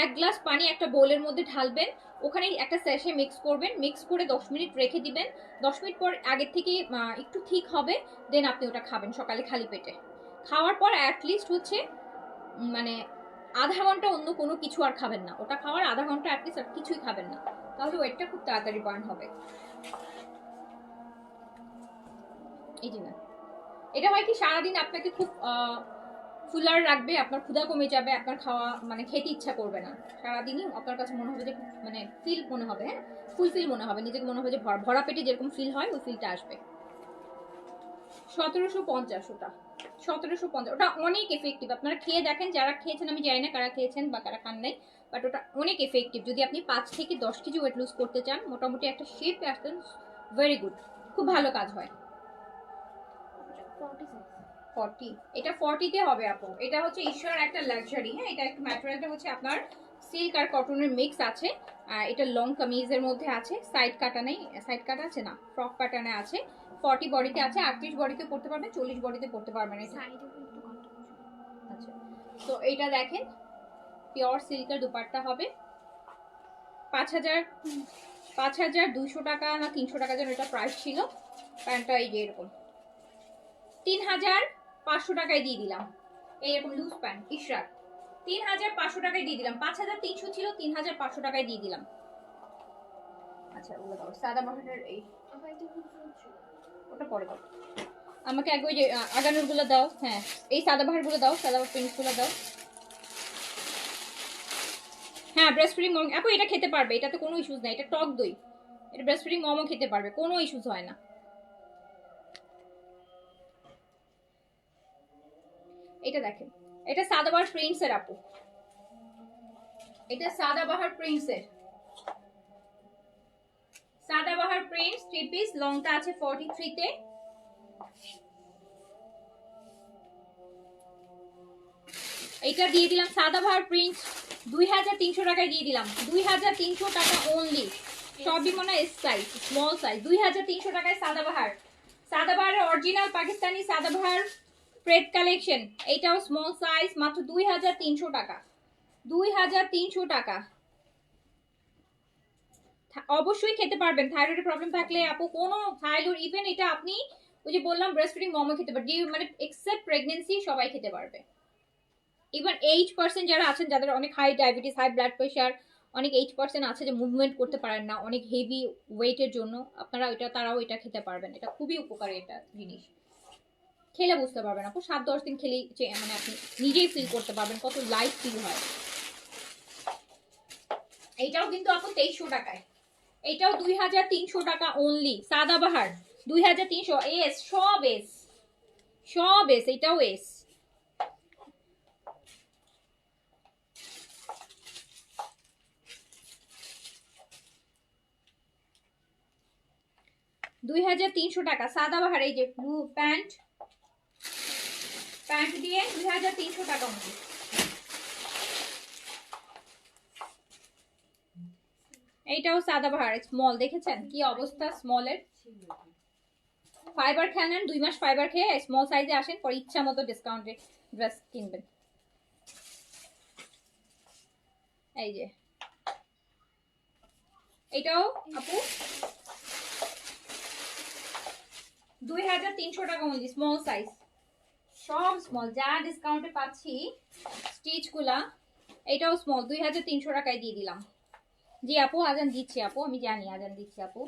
1 গ্লাস পানি একটা বোলের মধ্যে ঢালবেন, ওখানে একটা স্যাশে মিক্স করবেন, মিক্স করে 10 মিনিট রেখে দিবেন, 10 মিনিট পর আগের থেকে একটু ঠিক হবে, দেন আপনি ওটা খাবেন সকালে খালি পেটে, খাওয়ার পর অ্যাটলিস্ট হচ্ছে মানে আধা ঘন্টা অন্য কোনো কিছু আর খাবেন না, ওটা খাওয়ার আধা ঘন্টা অ্যাটলিস্ট আর কিছুই খাবেন না, তাহলে ওয়েটটা খুব তাড়াতাড়ি বার্ন হবে। এই যে না, এটা হয় কি সারাদিন আপনাকে খুব ফুলার রাখবে, আপনার ক্ষুধা কমে যাবে, আপনার খাওয়া মানে খেতে ইচ্ছা করবে না, সারাদিনই আপনার কাছে মনে হবে যে মানে ফিল মনে হবে, হ্যাঁ ফুলফিল মনে হবে, নিজেকে মনে হবে যে ভরা পেটে যেরকম ফিল হয় ওই ফিলটা আসবে। 1750 ওটা, 1750 ওটা অনেক এফেক্টিভ, আপনারা খেয়ে দেখেন, যারা খেয়েছেন আমি জানি না কারা খেয়েছেন বা কারা খান নাই, বাট ওটা অনেক এফেক্টিভ। যদি আপনি 5 থেকে 10 কেজি ওয়েট লুজ করতে চান, মোটামুটি একটা শেপে আসতেন, ভেরি গুড, খুব ভালো কাজ হয়। 40, এটা 40 তে হবে আপু। এটা হচ্ছে ঈশ্বর একটা লাক্সারি, হ্যাঁ এটা একটু ম্যাটেরিয়ালটা হচ্ছে আপনার সিল্ক আর কটনের মিক্স আছে, এটা লং কামিজের মধ্যে আছে, সাইড কাটা নেই, সাইড কাটা আছে না, ফ্রক প্যাটার্নে আছে, 40 বডিতে আছে, 38 বডিতে পড়তে পারবেন, 40 বডিতে পড়তে পারবেন এটা। আচ্ছা, তো এইটা দেখেন পিওর সিল্কের দুপাট্টা হবে, 5200 টাকা না 300 টাকা যেন এটা প্রাইস ছিল। প্যান্টটা এই যে এরকম 3500 টাকায় দিয়ে দিলাম, এইরকম লুজ প্যান্ট ইশরাক 3500 টাকায় দিয়ে দিলাম, 5300 ছিল 3500 টাকায় দিয়ে দিলাম। আচ্ছা ওগুলো দাও, সাদা বাহারের এই ওটা পরে দাও, আমাকে আগে ওই যে আগানোর গুলো দাও, হ্যাঁ এই সাদা বাহার গুলো দাও, সাদা প্রিন্টস গুলো দাও। হ্যাঁ ব্রেস্ট ফিডিং মম আপু এটা খেতে পারবে, এটাতে কোনো ইস্যুস নাই, এটা টক দই, এটা ব্রেস্ট ফিডিং মমও খেতে পারবে, কোনো ইস্যুস হয় না। এটা দেখেন, এটা সাদাবাহার প্রিন্টসের আপু, এটা সাদাবাহার প্রিন্টসের, সাদাবাহার প্রিন্টস 3 পিস, লংটা আছে 43 তে। এটা দিয়ে দিলাম সাদাবাহার প্রিন্টস 2300 টাকায় দিয়ে দিলাম, 2300 টাকা অনলি, সবই মনে এস সাইজ, স্মল সাইজ, 2300 টাকায় Sadabahar, সাদাবাহারের original Pakistani Sadabahar prayed collection, এটাও স্মল সাইজ, মাত্র 2300 টাকা, 2300 টাকা। অবশ্যই খেতে পারবেন, থাইরয়েডের প্রবলেম থাকলে আপু, কোনো থাইরয়েড ইভেন এটা আপনি ওই যে বললাম ব্রেস্ট ফিডিং মমও খেতে পারবে, মানে এক্সেপ্ট প্রেগন্যান্সি সবাই খেতে পারবে। ইভেন 8% যারা আছেন, যাদের অনেক high diabetes, high blood pressure, অনেক 8% আছে যে মুভমেন্ট করতে পারেন না অনেক হেভি ওয়েটের জন্য, আপনারা ওইটা তারাও এটা খেতে পারবেন, এটা খুবই উপকারী একটা জিনিস, খেলে বুঝতে পারবেন আপু, 7-10 দিন খেলেই মানে আপনি নিজেই ফিল করতে পারবেন কত লাইট ফিল হয়। এইটাও কিন্তু আপু 2300 টাকায়, এটাও 2300 টাকা অনলি, সাদাবাহার 2300, এস সব এস, সব এস, এটাও এস। টাকা সাদাবাহার, এই যে ব্লু প্যান্ট, প্যান্ট দিয়ে 2300 টাকা মতো। এইটাও সাদাবাহার স্মল, দেখেছেন কি অবস্থা স্মলের, ফাইবার খেয়ে নেন, 2 মাস ফাইবার খেয়ে স্মল সাইজে আসেন, পর ইচ্ছা মতো ডিসকাউন্টে ড্রেস কিনবেন। এই যে এটাও আপু 2300 টাকা মধ্যে স্মল সাইজ, সব স্মল, যা ডিসকাউন্টে পাচ্ছি স্টিচ গুলা, এটাও স্মল, 2300 টাকায় দিয়ে দিলাম। জি আপু আজান দিচ্ছি আপু, আমি জানি আজান দিচ্ছি আপু,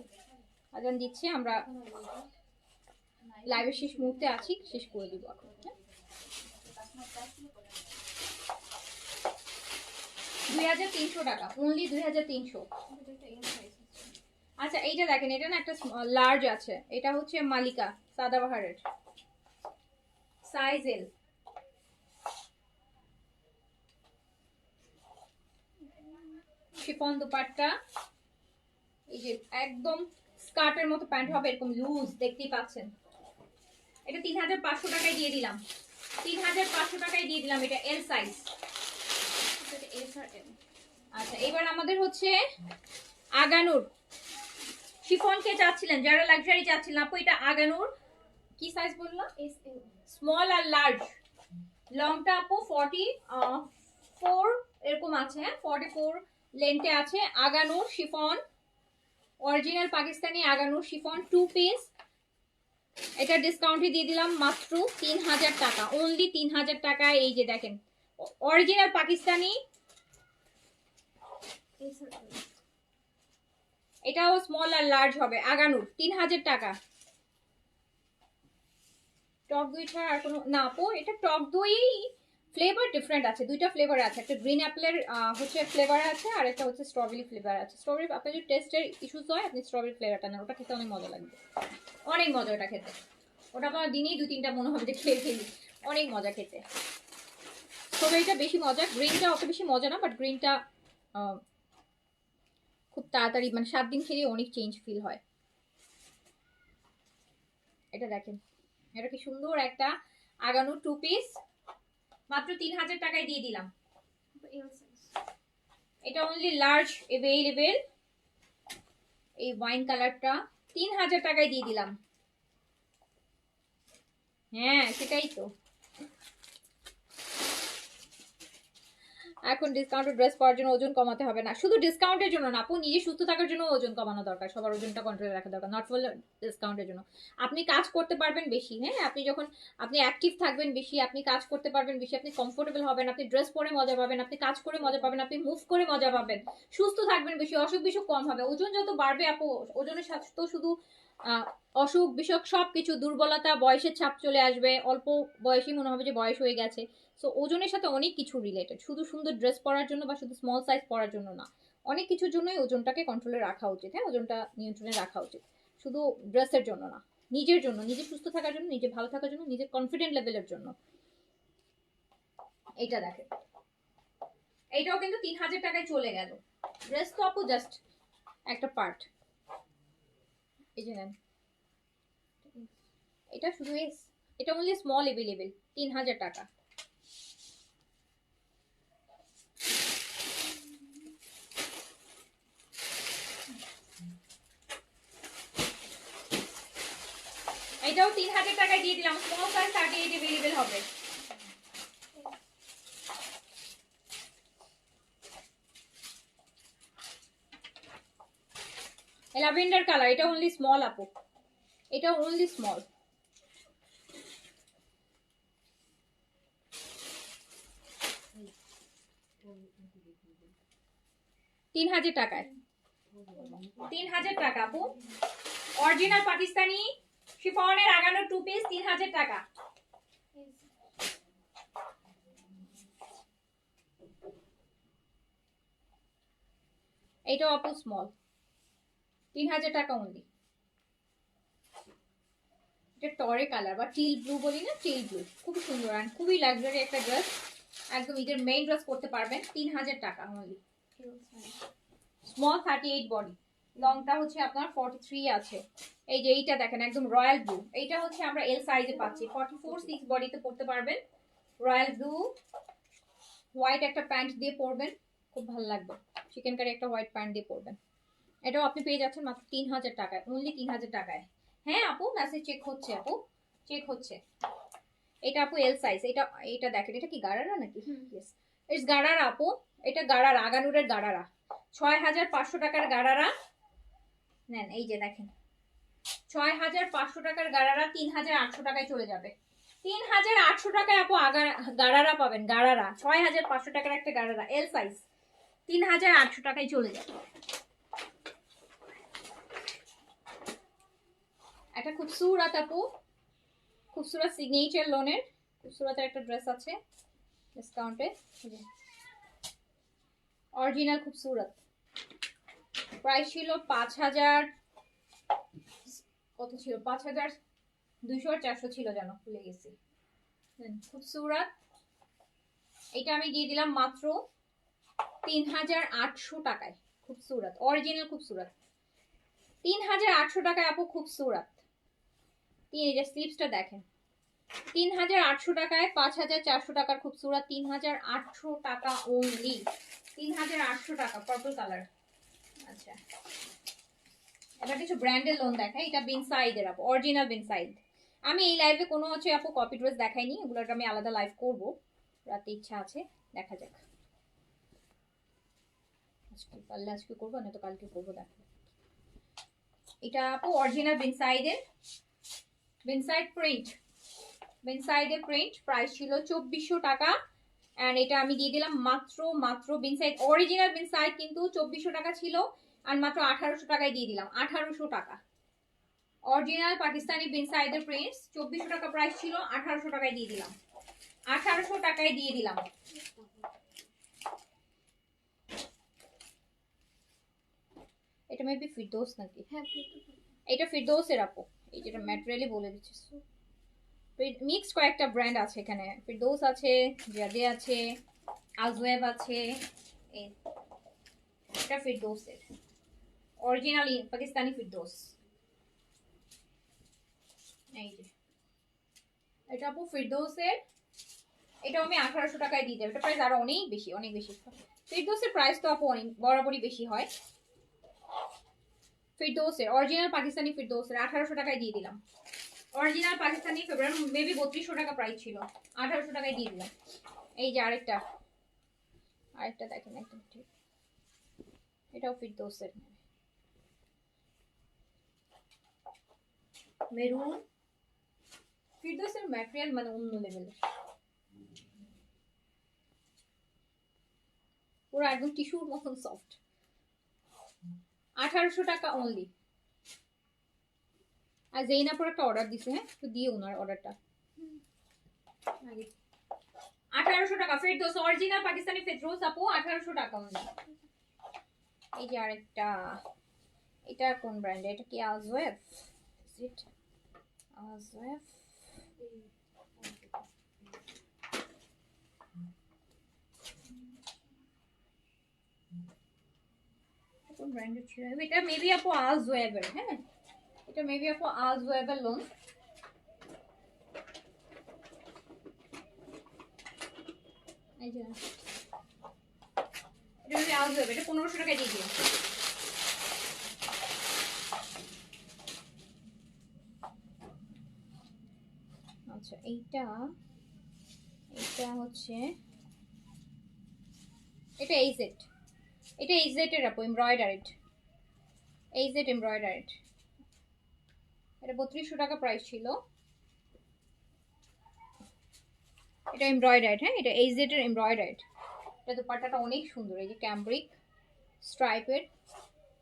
আজান দিচ্ছি, আমরা লাইভের শেষ মুহূর্তে আছি, শেষ করে দিব এখন। 2300 টাকা অনলি, 2300। আচ্ছা এইটা দেখেন, এটা না একটা লার্জ আছে, এটা হচ্ছে মালিকা সাদাবাহারের সাইজ এল, শিফন দুপাট্টা, এই যে একদম স্কার্টের মতো প্যান্ট হবে, এরকম লুজ, দেখতেই পাচ্ছেন। এটা 3500 টাকায় দিয়ে দিলাম, 3500 টাকায় দিয়ে দিলাম, এটা এল সাইজ। আচ্ছা এবার আমাদের হচ্ছে আগানুর শিফন কে চাচ্ছিলেন, যারা লাক্সারি চাচ্ছিলেন আপু, এটা আগানুর কি সাইজ বললো, স্মল আর লার্জ, লংটা আপু 44 এরকম আছে, হ্যাঁ 44 লেন্থে আছে, Agha Noor chiffon, original Pakistani Agha Noor chiffon 2 piece, এটা ডিসকাউন্টে দিয়ে দিলাম মাত্র 3000 টাকা অনলি, 3000 টাকায়। এই যে দেখেন অরিজিনাল পাকিস্তানি, এটাও স্মল আর লার্জ হবে, আগানুর 3000 টাকা। টক দই ছাড়া আর কোনো না আপু, এটা টক দই ফ্লেভার ডিফারেন্ট আছে, দুইটা ফ্লেভার আছে, একটা গ্রিন অ্যাপেলের হচ্ছে ফ্লেভার আছে, আর একটা হচ্ছে স্ট্রবেরি ফ্লেভার আছে। স্ট্রবেরি আপনার যদি টেস্টের ইস্যুস হয় আপনি স্ট্রবেরি ফ্লেভারটা নেন, ওটা খেতে অনেক মজা লাগবে, অনেক মজা ওটা খেতে। ওটা আপনার দিনেই 2-3টা মনে হবে যে খেয়ে ফেলি, অনেক মজা খেতে। স্ট্রবেরিটা বেশি মজা, গ্রিনটা অত বেশি মজা না, বাট গ্রিনটা খুব তাড়াতাড়ি মানে 7 দিন খেলে অনেক চেঞ্জ ফিল হয়। এটা দেখেন, এটা কি সুন্দর একটা আগানো 2 পিস, মাত্র 3000 টাকায় দিয়ে দিলাম। এটা অনলি লার্জ অ্যাভেলেবেল, এই ওয়াইন কালারটা 3000 টাকায় দিয়ে দিলাম। হ্যাঁ সেটাই তো, এখন ডিসকাউন্টের ড্রেস পরার জন্য ওজন কমাতে হবে না, শুধু ডিসকাউন্টের জন্য না আপু, নিজে সুস্থ থাকার জন্য ওজন কমানো দরকার, সবার ওজনটা কন্ট্রোলে রাখা দরকার, নট ফর ডিসকাউন্টের জন্য। আপনি কাজ করতে পারবেন বেশি, হ্যাঁ আপনি যখন আপনি অ্যাক্টিভ থাকবেন বেশি, আপনি কাজ করতে পারবেন বেশি, আপনি কমফোর্টেবল হবেন, আপনি ড্রেস পরে মজা পাবেন, আপনি কাজ করে মজা পাবেন, আপনি মুভ করে মজা পাবেন, সুস্থ থাকবেন বেশি, অসুখ বিসুখ কম হবে। ওজন যত বাড়বে আপু, ওজনের সাথে তো শুধু অসুখ বিসুখ সবকিছু, দুর্বলতা, বয়সের ছাপ চলে আসবে, অল্প বয়সেই মনে হবে যে বয়স হয়ে গেছে। সো ওজনের সাথে অনেক কিছু রিলেটেড, শুধু সুন্দর ড্রেস পরার জন্য বা শুধু স্মল সাইজ পরার জন্য না, অনেক কিছুর জন্যই ওজনটাকে কন্ট্রোলে রাখা উচিত, হ্যাঁ ওজনটা নিয়ন্ত্রণে রাখা উচিত, শুধু ড্রেসের জন্য না, নিজের জন্য, নিজে সুস্থ থাকার জন্য, নিজে ভালো থাকার জন্য, নিজের কনফিডেন্ট লেভেলের জন্য। এইটা দেখেন, এইটাও কিন্তু 3000 টাকায় চলে গেল। ড্রেস তো আপু জাস্ট একটা পার্ট। এই যে নেন, এটা শুধু এটা অনলি স্মল অ্যাভেলেবেল, 3000 টাকা। এটাও 3000 টাকায় দিয়ে দিলাম, স্মল সাইজ 38 অ্যাভেলেবেল হবে। ল্যাভেন্ডার কালার, এটা অনলি স্মল আপু, এটা অনলি স্মল। তিন হাজার টাকায়, 3000 টাকা আপু, অরিজিনাল পাকিস্তানি শিফনের আগানো 2 পিস, 3000 টাকা। এটাও আপু স্মল, 3000 টাকা অনলি। এটা টরে কালার বা টিল ব্লু বলি না, টিল ব্লু, খুবই সুন্দর আর খুবই লাক্সারি একটা ড্রেস, একদম ঈদের মেইন ড্রেস করতে পারবেন, 3000 টাকা অনলি। স্মল 38 বডি, লংটা হচ্ছে আপনার 43 আছে। এই যে এইটা দেখেন একদম রয়্যাল ব্লু, এইটা হচ্ছে আমরা এল সাইজে পাচ্ছি, 44-6 বডিতে পড়তে পারবেন। রয়্যাল ব্লু, হোয়াইট একটা প্যান্ট দিয়ে পরবেন, খুব ভালো লাগবে, চিকেন কারি একটা হোয়াইট প্যান্ট দিয়ে পরবেন। এটাও আপনি পেয়ে যাচ্ছেন মাত্র 3000 টাকায়, অনলি 3000 টাকায়। হ্যাঁ আপু মেসেজ চেক হচ্ছে, আপু চেক হচ্ছে। এটা আপু এল সাইজ, এটা দেখেন, এটা কি গারারা নাকি? ইয়েস ইটস গারারা আপু, এটা গারারা, আগানুরের গারারা, 6500 টাকার গারারা নেন। এই যে দেখেন 6500 টাকার গারারা 3800 টাকায় চলে যাবে, 3800 টাকায় আপু গারারা পাবেন, গারারা 6500 টাকার একটা গারারা এল সাইজ 3800 টাকায় চলে যাবে। একটা খুবসুরত আপু, খুবসুরত সিগনেচার লোনের খুবসুরত একটা ড্রেস আছে ডিসকাউন্টে, অরিজিনাল খুবসুরত, প্রাইস ছিল 5000, কত ছিল 5200-400 ছিল জানো, ভুলে গেছি। খুবসুরত, এটা আমি দিয়ে দিলাম মাত্র 3800 টাকায়, খুবসুরত অরিজিনাল খুবসুরত 3800 টাকায় আপু, খুবসুরত। এই যে স্লিপসটা দেখেন, 3800 টাকায় 5400 টাকার খুবসুরত, 3800 টাকা অনলি, 3800 টাকা, পার্পল কালার। আচ্ছা এটা কিছু ব্র্যান্ডের লোন দেখায়, এটা বিনসাইডের আপু, অরিজিনাল বিনসাইড। আমি এই লাইভে কোনো হচ্ছে আপু কপি ড্রেস দেখাইনি, এগুলোটা আমি আলাদা লাইভ করব, রাতে ইচ্ছা আছে, দেখা যাক আজকে পারলে আজকে করবো, না তো কালকে করবো। দেখো এটা আপু অরিজিনাল বিনসাইডের, বিনসাইড প্রিন্ট, বিনসাইডের প্রিন্ট, প্রাইস ছিল 2400 টাকা, অ্যান্ড এটা আমি দিয়ে দিলাম মাত্র বিনসাইড, অরিজিনাল বিনসাইড কিন্তু 2400 টাকা ছিল, আর মাত্র 1800 টাকায় দিয়ে দিলাম। 1800 টাকা অরিজিনাল পাকিস্তানি বিনসাইডের প্রিন্টস, 2400 টাকা প্রাইস ছিল, 1800 টাকায় দিয়ে দিলাম। 1800 টাকায় দিয়ে দিলাম। এটা মেবি ফিরদৌস নাকি? হ্যাঁ এটা ফিরদৌসের আপু, এই যেটা ম্যাটেরিয়ালি বলে দিচ্ছি। মিক্সড কয়েকটা ব্র্যান্ড আছে এখানে, ফিরদৌস আছে, জাদে আছে, আজওয়েব আছে। এটা ফিরদৌসের অরিজিনালি পাকিস্তানি ফিরদৌস। এই যে এটা আপু ফিরদৌসের, এটা আমি 1800 টাকায় দিয়ে দেবো। এটা প্রাইস আরো অনেক বেশি, অনেক বেশি। ফিরদৌসের প্রাইস তো আপু অনেক বরাবরই বেশি হয়। ফিরদৌসের অরিজিনাল পাকিস্তানি ফিরদৌসের 1800 টাকায় দিয়ে দিলাম। অরিজিনাল পাকিস্তানি ফেব্রুয়ারি মেবি 3200 টাকা প্রাইস ছিল, 1800 টাকায় দিয়ে দিলাম। এই যে আরেকটা দেখেন একদম ঠিক, এটাও ফিরদৌসের মেরুন। ফিরদৌসের ম্যাটেরিয়াল মানে অন্য লেভেলের, পুরো একদম টিস্যুর মতন সফট। 1800 টাকা অনলি। আর জেইনাপুর একটা অর্ডার দিছে, হ্যাঁ তো দিয়ে ওনার অর্ডারটা 1800 টাকা ফিরদৌস অরিজিনাল পাকিস্তানি ফিরদৌস আপু 1800 টাকা অনলি। এই যে আরেকটা, এটা কোন ব্র্যান্ড? এটা কি আজওয়েব? Is it আজওয়েব? কোন ব্র্যান্ডের ছিল এটা? মেবি আপু আজওয়েবের। হ্যাঁ এটা মেবি আপু আজওয়েবের লোন। এই যে এটা মেবি আজওয়েব, এটা 1500 টাকায় দিয়ে দিও। আচ্ছা এইটা হচ্ছে, এটা এইজেড, এটা এইজেড এর আপু এমব্রয়ডারিড, এইজেড এমব্রয়ডারিড। এটা 3200 টাকা প্রাইস ছিল। এটা এমব্রয়ডারিড, হ্যাঁ এটা এইজেড এর এমব্রয়ডারিড। এটা দুপাট্টাটা অনেক সুন্দর, এই যে ক্যাম্ব্রিক স্ট্রাইপের,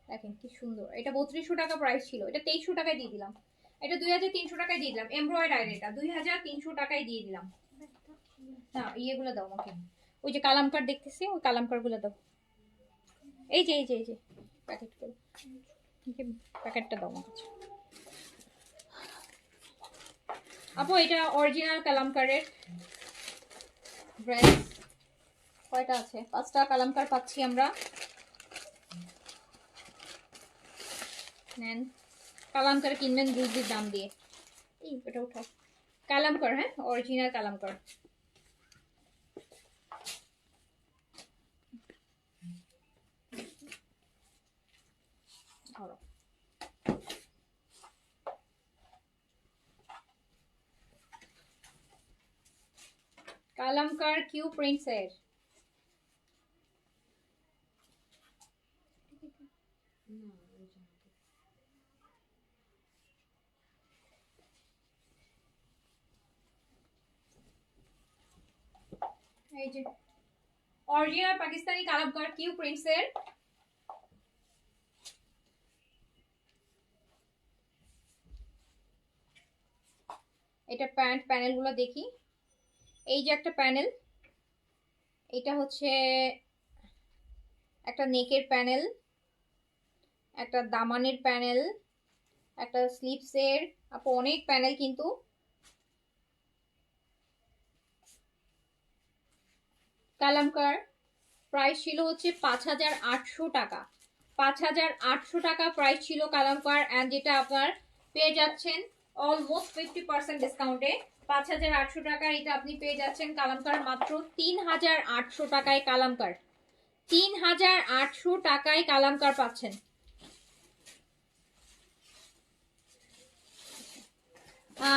দেখেন কি সুন্দর। এটা 3200 টাকা প্রাইস ছিল, এটা 2300 টাকায় দিয়ে দিলাম। এটা 2300 টাকায় দিয়ে দিলাম এমব্রয়ডারি, এটা 2300 টাকায় দিয়ে দিলাম। হ্যাঁ ইয়েগুলো দাও আমাকে, ওই যে কালামকার দেখতেছি, ওই কালামকার গুলো দাও। এই যে প্যাকেটগুলো, প্যাকেটটা দাও আমার কাছে আপু। এটা অরিজিনাল কালামকারের ড্রেস। কয়টা আছে? 5টা কালামকার পাচ্ছি আমরা। নেন, কালামকার কিনবেন বুঝির দাম দিয়ে। এই এটা উঠাও, কালামকার, হ্যাঁ অরিজিনাল কালামকার। ধরো কালামকার কিউ প্রিন্টসের। এই যে অরিজিনাল পাকিস্তানি কালামকার কিউ প্রিন্টসের। এটা প্যান্ট প্যানেলগুলো দেখি। এই যে একটা প্যানেল, এটা হচ্ছে একটা নেকের প্যানেল, একটা দামানের প্যানেল, একটা স্লিপসের। আপু অনেক প্যানেল কিন্তু। কালামকার প্রাইস ছিল হচ্ছে 5800 টাকা। 5800 টাকা প্রাইস ছিল কালামকার, অ্যান্ড যেটা আপনার পেয়ে যাচ্ছেন অলমোস্ট 50% ডিসকাউন্টে। 5800 টাকা এটা আপনি পেয়ে যাচ্ছেন কালামকার মাত্র 3800 টাকায়। কালামকার 3800 টাকায় কালামকার পাচ্ছেন।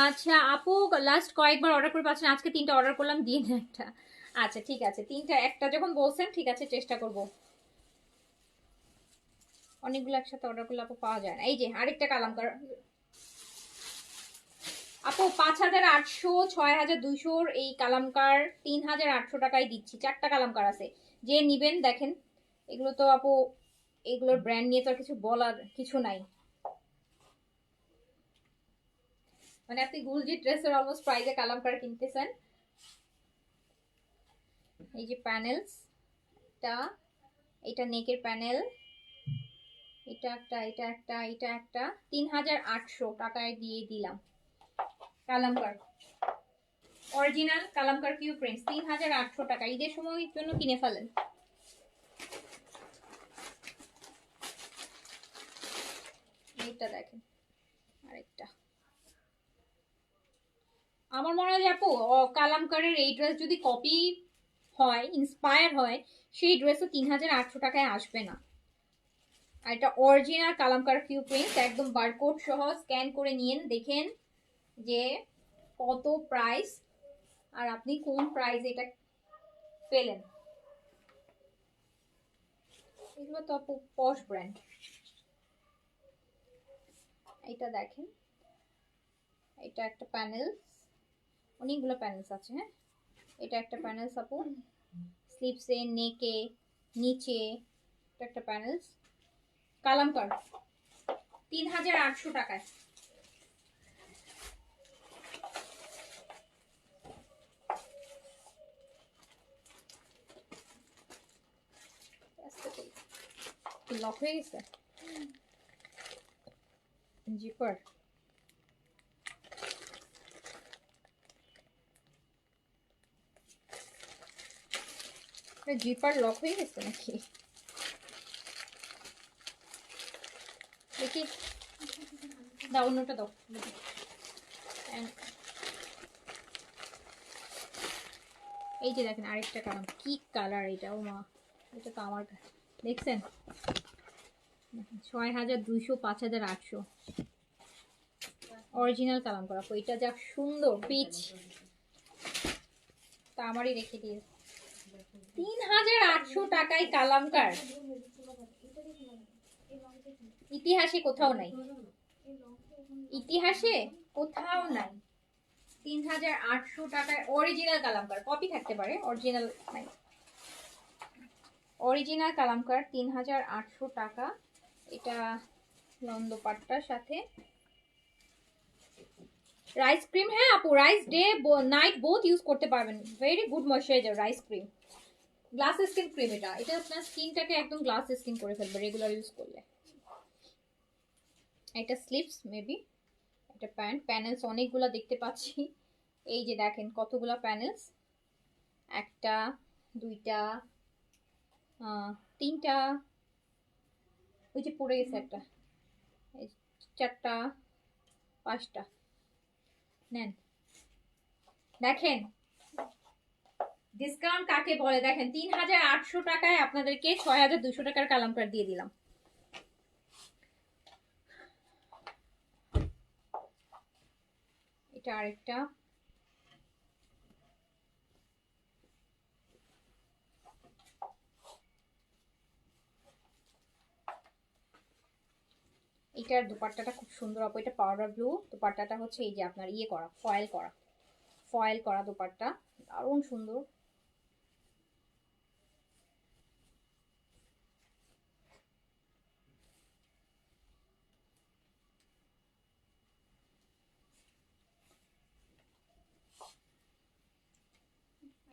আচ্ছা আপু লাস্ট কয়েকবার অর্ডার করে পাচ্ছেন, আজকে 3টা অর্ডার করলাম, দিন একটা। আচ্ছা ঠিক আছে, 3টা, একটা যখন বলছেন ঠিক আছে চেষ্টা করব। অনেকগুলো একসাথে অর্ডার করলে আপু পাওয়া যায় না। এই যে আরেকটা কালামকার, আপু 5800, 6200 এই কালামকার 3800 টাকায় দিচ্ছি। 4টা কালামকার আছে, যে নিবেন দেখেন। এগুলো তো আপু, এগুলোর ব্র্যান্ড নিয়ে তো আর কিছু বলার কিছু নাই। মানে আপনি গুলজি ড্রেসের অলমোস্ট প্রাইজে কালামকার কিনতেছেন। এই যে প্যানেলস, এটা নেকের প্যানেল, এটা একটা, এটা একটা, এটা একটা, 3800 টাকায় দিয়ে দিলাম। কালামকার অরিজিনাল কালামকার কিউ প্রিন্টস 3800 টাকা। ঈদের সময়ের জন্য কিনে ফেলেন। এইটা দেখেন, আরেকটা। আমার মনে হয় আপু কালামকারের এই ড্রেস যদি কপি হয়, ইন্সপায়ার হয়, সেই ড্রেসও 3800 টাকায় আসবে না। আর এটা অরিজিনাল কালামকার কিউ প্রিন্টস, একদম বারকোড সহ স্ক্যান করে নিয়েন, দেখেন যে কত প্রাইস আর আপনি কোন প্রাইসে এটা পেলেন। এগুলো তো আপু পশ ব্র্যান্ড। এটা দেখেন, এটা একটা প্যানেল, অনেকগুলো প্যানেলস আছে। হ্যাঁ, এটা একটা প্যানেলস আপু, স্লিপসে, নেকে, নিচে এটা একটা প্যানেলস। কালামকার 3800 টাকায়। লক হয়ে গেছে জিপার। জিপার লক হয়ে গেছে নাকি দেখি, দাও অন্যটা দাও। এই যে দেখেন আরেকটা কালার, কি কালার এটা, ও মা, এটা তো আমার দেখছেন 6200, 5800 অরিজিনাল কালাম করা। এটা যা সুন্দর পিচ, তা আমারই রেখে দিয়ে 3800 টাকায় কালামকার। ইতিহাসে কোথাও নাই, ইতিহাসে কোথাও নাই। 3800 টাকায় অরিজিনাল কালামকার, কপি থাকতে পারে, অরিজিনাল নাই। অরিজিনাল কালামকার 3800 টাকা। এটা লন্দ পাট্টার সাথে রাইস ক্রিম। হ্যাঁ আপু, rice day night both use করতে পারবেন। Very good moisturiser rice cream, glass skin cream. এটা আপনার স্কিনটাকে একদম গ্লাস স্কিন করে ফেলবে রেগুলার ইউজ করলে। এটা স্লিপস মেবি, এটা প্যান্ট। প্যানেলস অনেকগুলো দেখতে পাচ্ছি, এই যে দেখেন কতগুলো প্যানেলস, একটা, দুইটা, তিনটা, ওই যে পড়ে গেছে একটা, চারটা, পাঁচটা। নেন দেখেন ডিসকাউন্ট কাকে বলে। দেখেন 3800 টাকায় আপনাদেরকে 6200 টাকার কালামকার দিয়ে দিলাম। এটা আরেকটা, এটার দুপাট্টাটা খুব সুন্দর আপু, এটা পাউডার ব্লু। দুপাট্টাটা হচ্ছে এই যে আপনার ইয়ে করা, ফয়েল করা দুপাট্টা, দারুণ সুন্দর।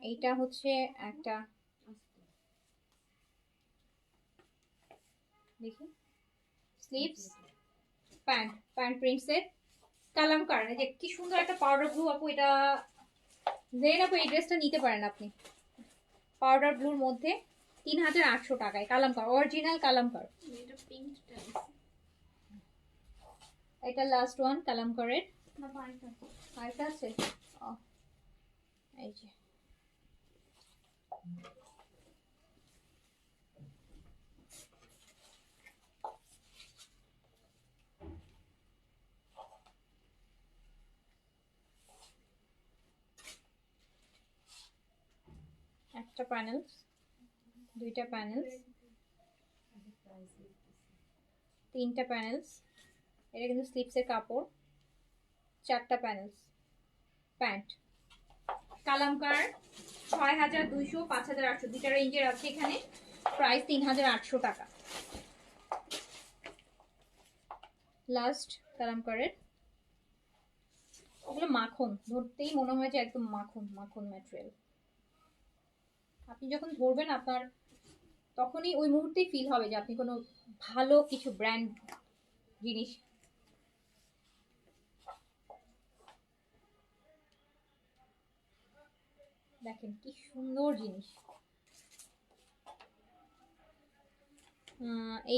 এইটা হচ্ছে একটা, দেখি স্লিভস, প্যান্ট, প্যান্ট প্রিন্টসের কালামকার। যে কি সুন্দর একটা পাউডার ব্লু আপু, এটা জেন আপু এই ড্রেসটা নিতে পারেন আপনি, পাউডার ব্লুর মধ্যে 3800 টাকায় কালামকার, অরিজিনাল কালামকার। এটা লাস্ট ওয়ান কালামকারের, আরেকটা আছে এই যে, একটা প্যানেলস, দুইটা প্যানেলস, তিনটা প্যানেলস। এটা কিন্তু স্লিপসের কাপড়, 4টা প্যানেলস, প্যান্ট কালামকার 6200 5800 দুইটা রেঞ্জের আছে এখানে, প্রাইস 3800 টাকা। লাস্ট কালামকারের, ওগুলো মাখন, ধরতেই মনে হয় যে একদম মাখন মাখন ম্যাটেরিয়াল। আপনি যখন ধরবেন আপনার তখনই ওই মুহূর্তেই ফিল হবে যে আপনি কোনো ভালো কিছু ব্র্যান্ড জিনিস। দেখেন কি সুন্দর জিনিস।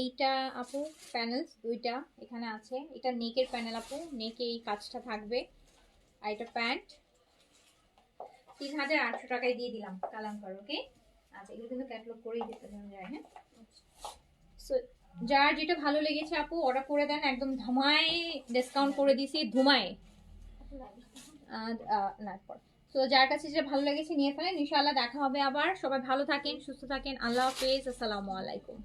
এইটা আপু প্যানেলস দুইটা এখানে আছে, এটা নেকের প্যানেল আপু, নেকে এই কাজটা থাকবে। আর এটা প্যান্ট 3800 টাকায় দিয়ে দিলাম কালামকার। ওকে, আচ্ছা এগুলো কিন্তু ক্যাটালগ করেই দিতে যায়। হ্যাঁ, সো যার যেটা ভালো লেগেছে আপু অর্ডার করে দেন, একদম ধামায় ডিসকাউন্ট করে দিছি, ধুমায় না পর। তো যার কাছে যেটা ভালো লেগেছে নিয়ে ফেলেন, ইনশাআল্লাহ দেখা হবে আবার। সবাই ভালো থাকেন, সুস্থ থাকেন, আল্লাহ হাফেজ, আসসালামু আলাইকুম।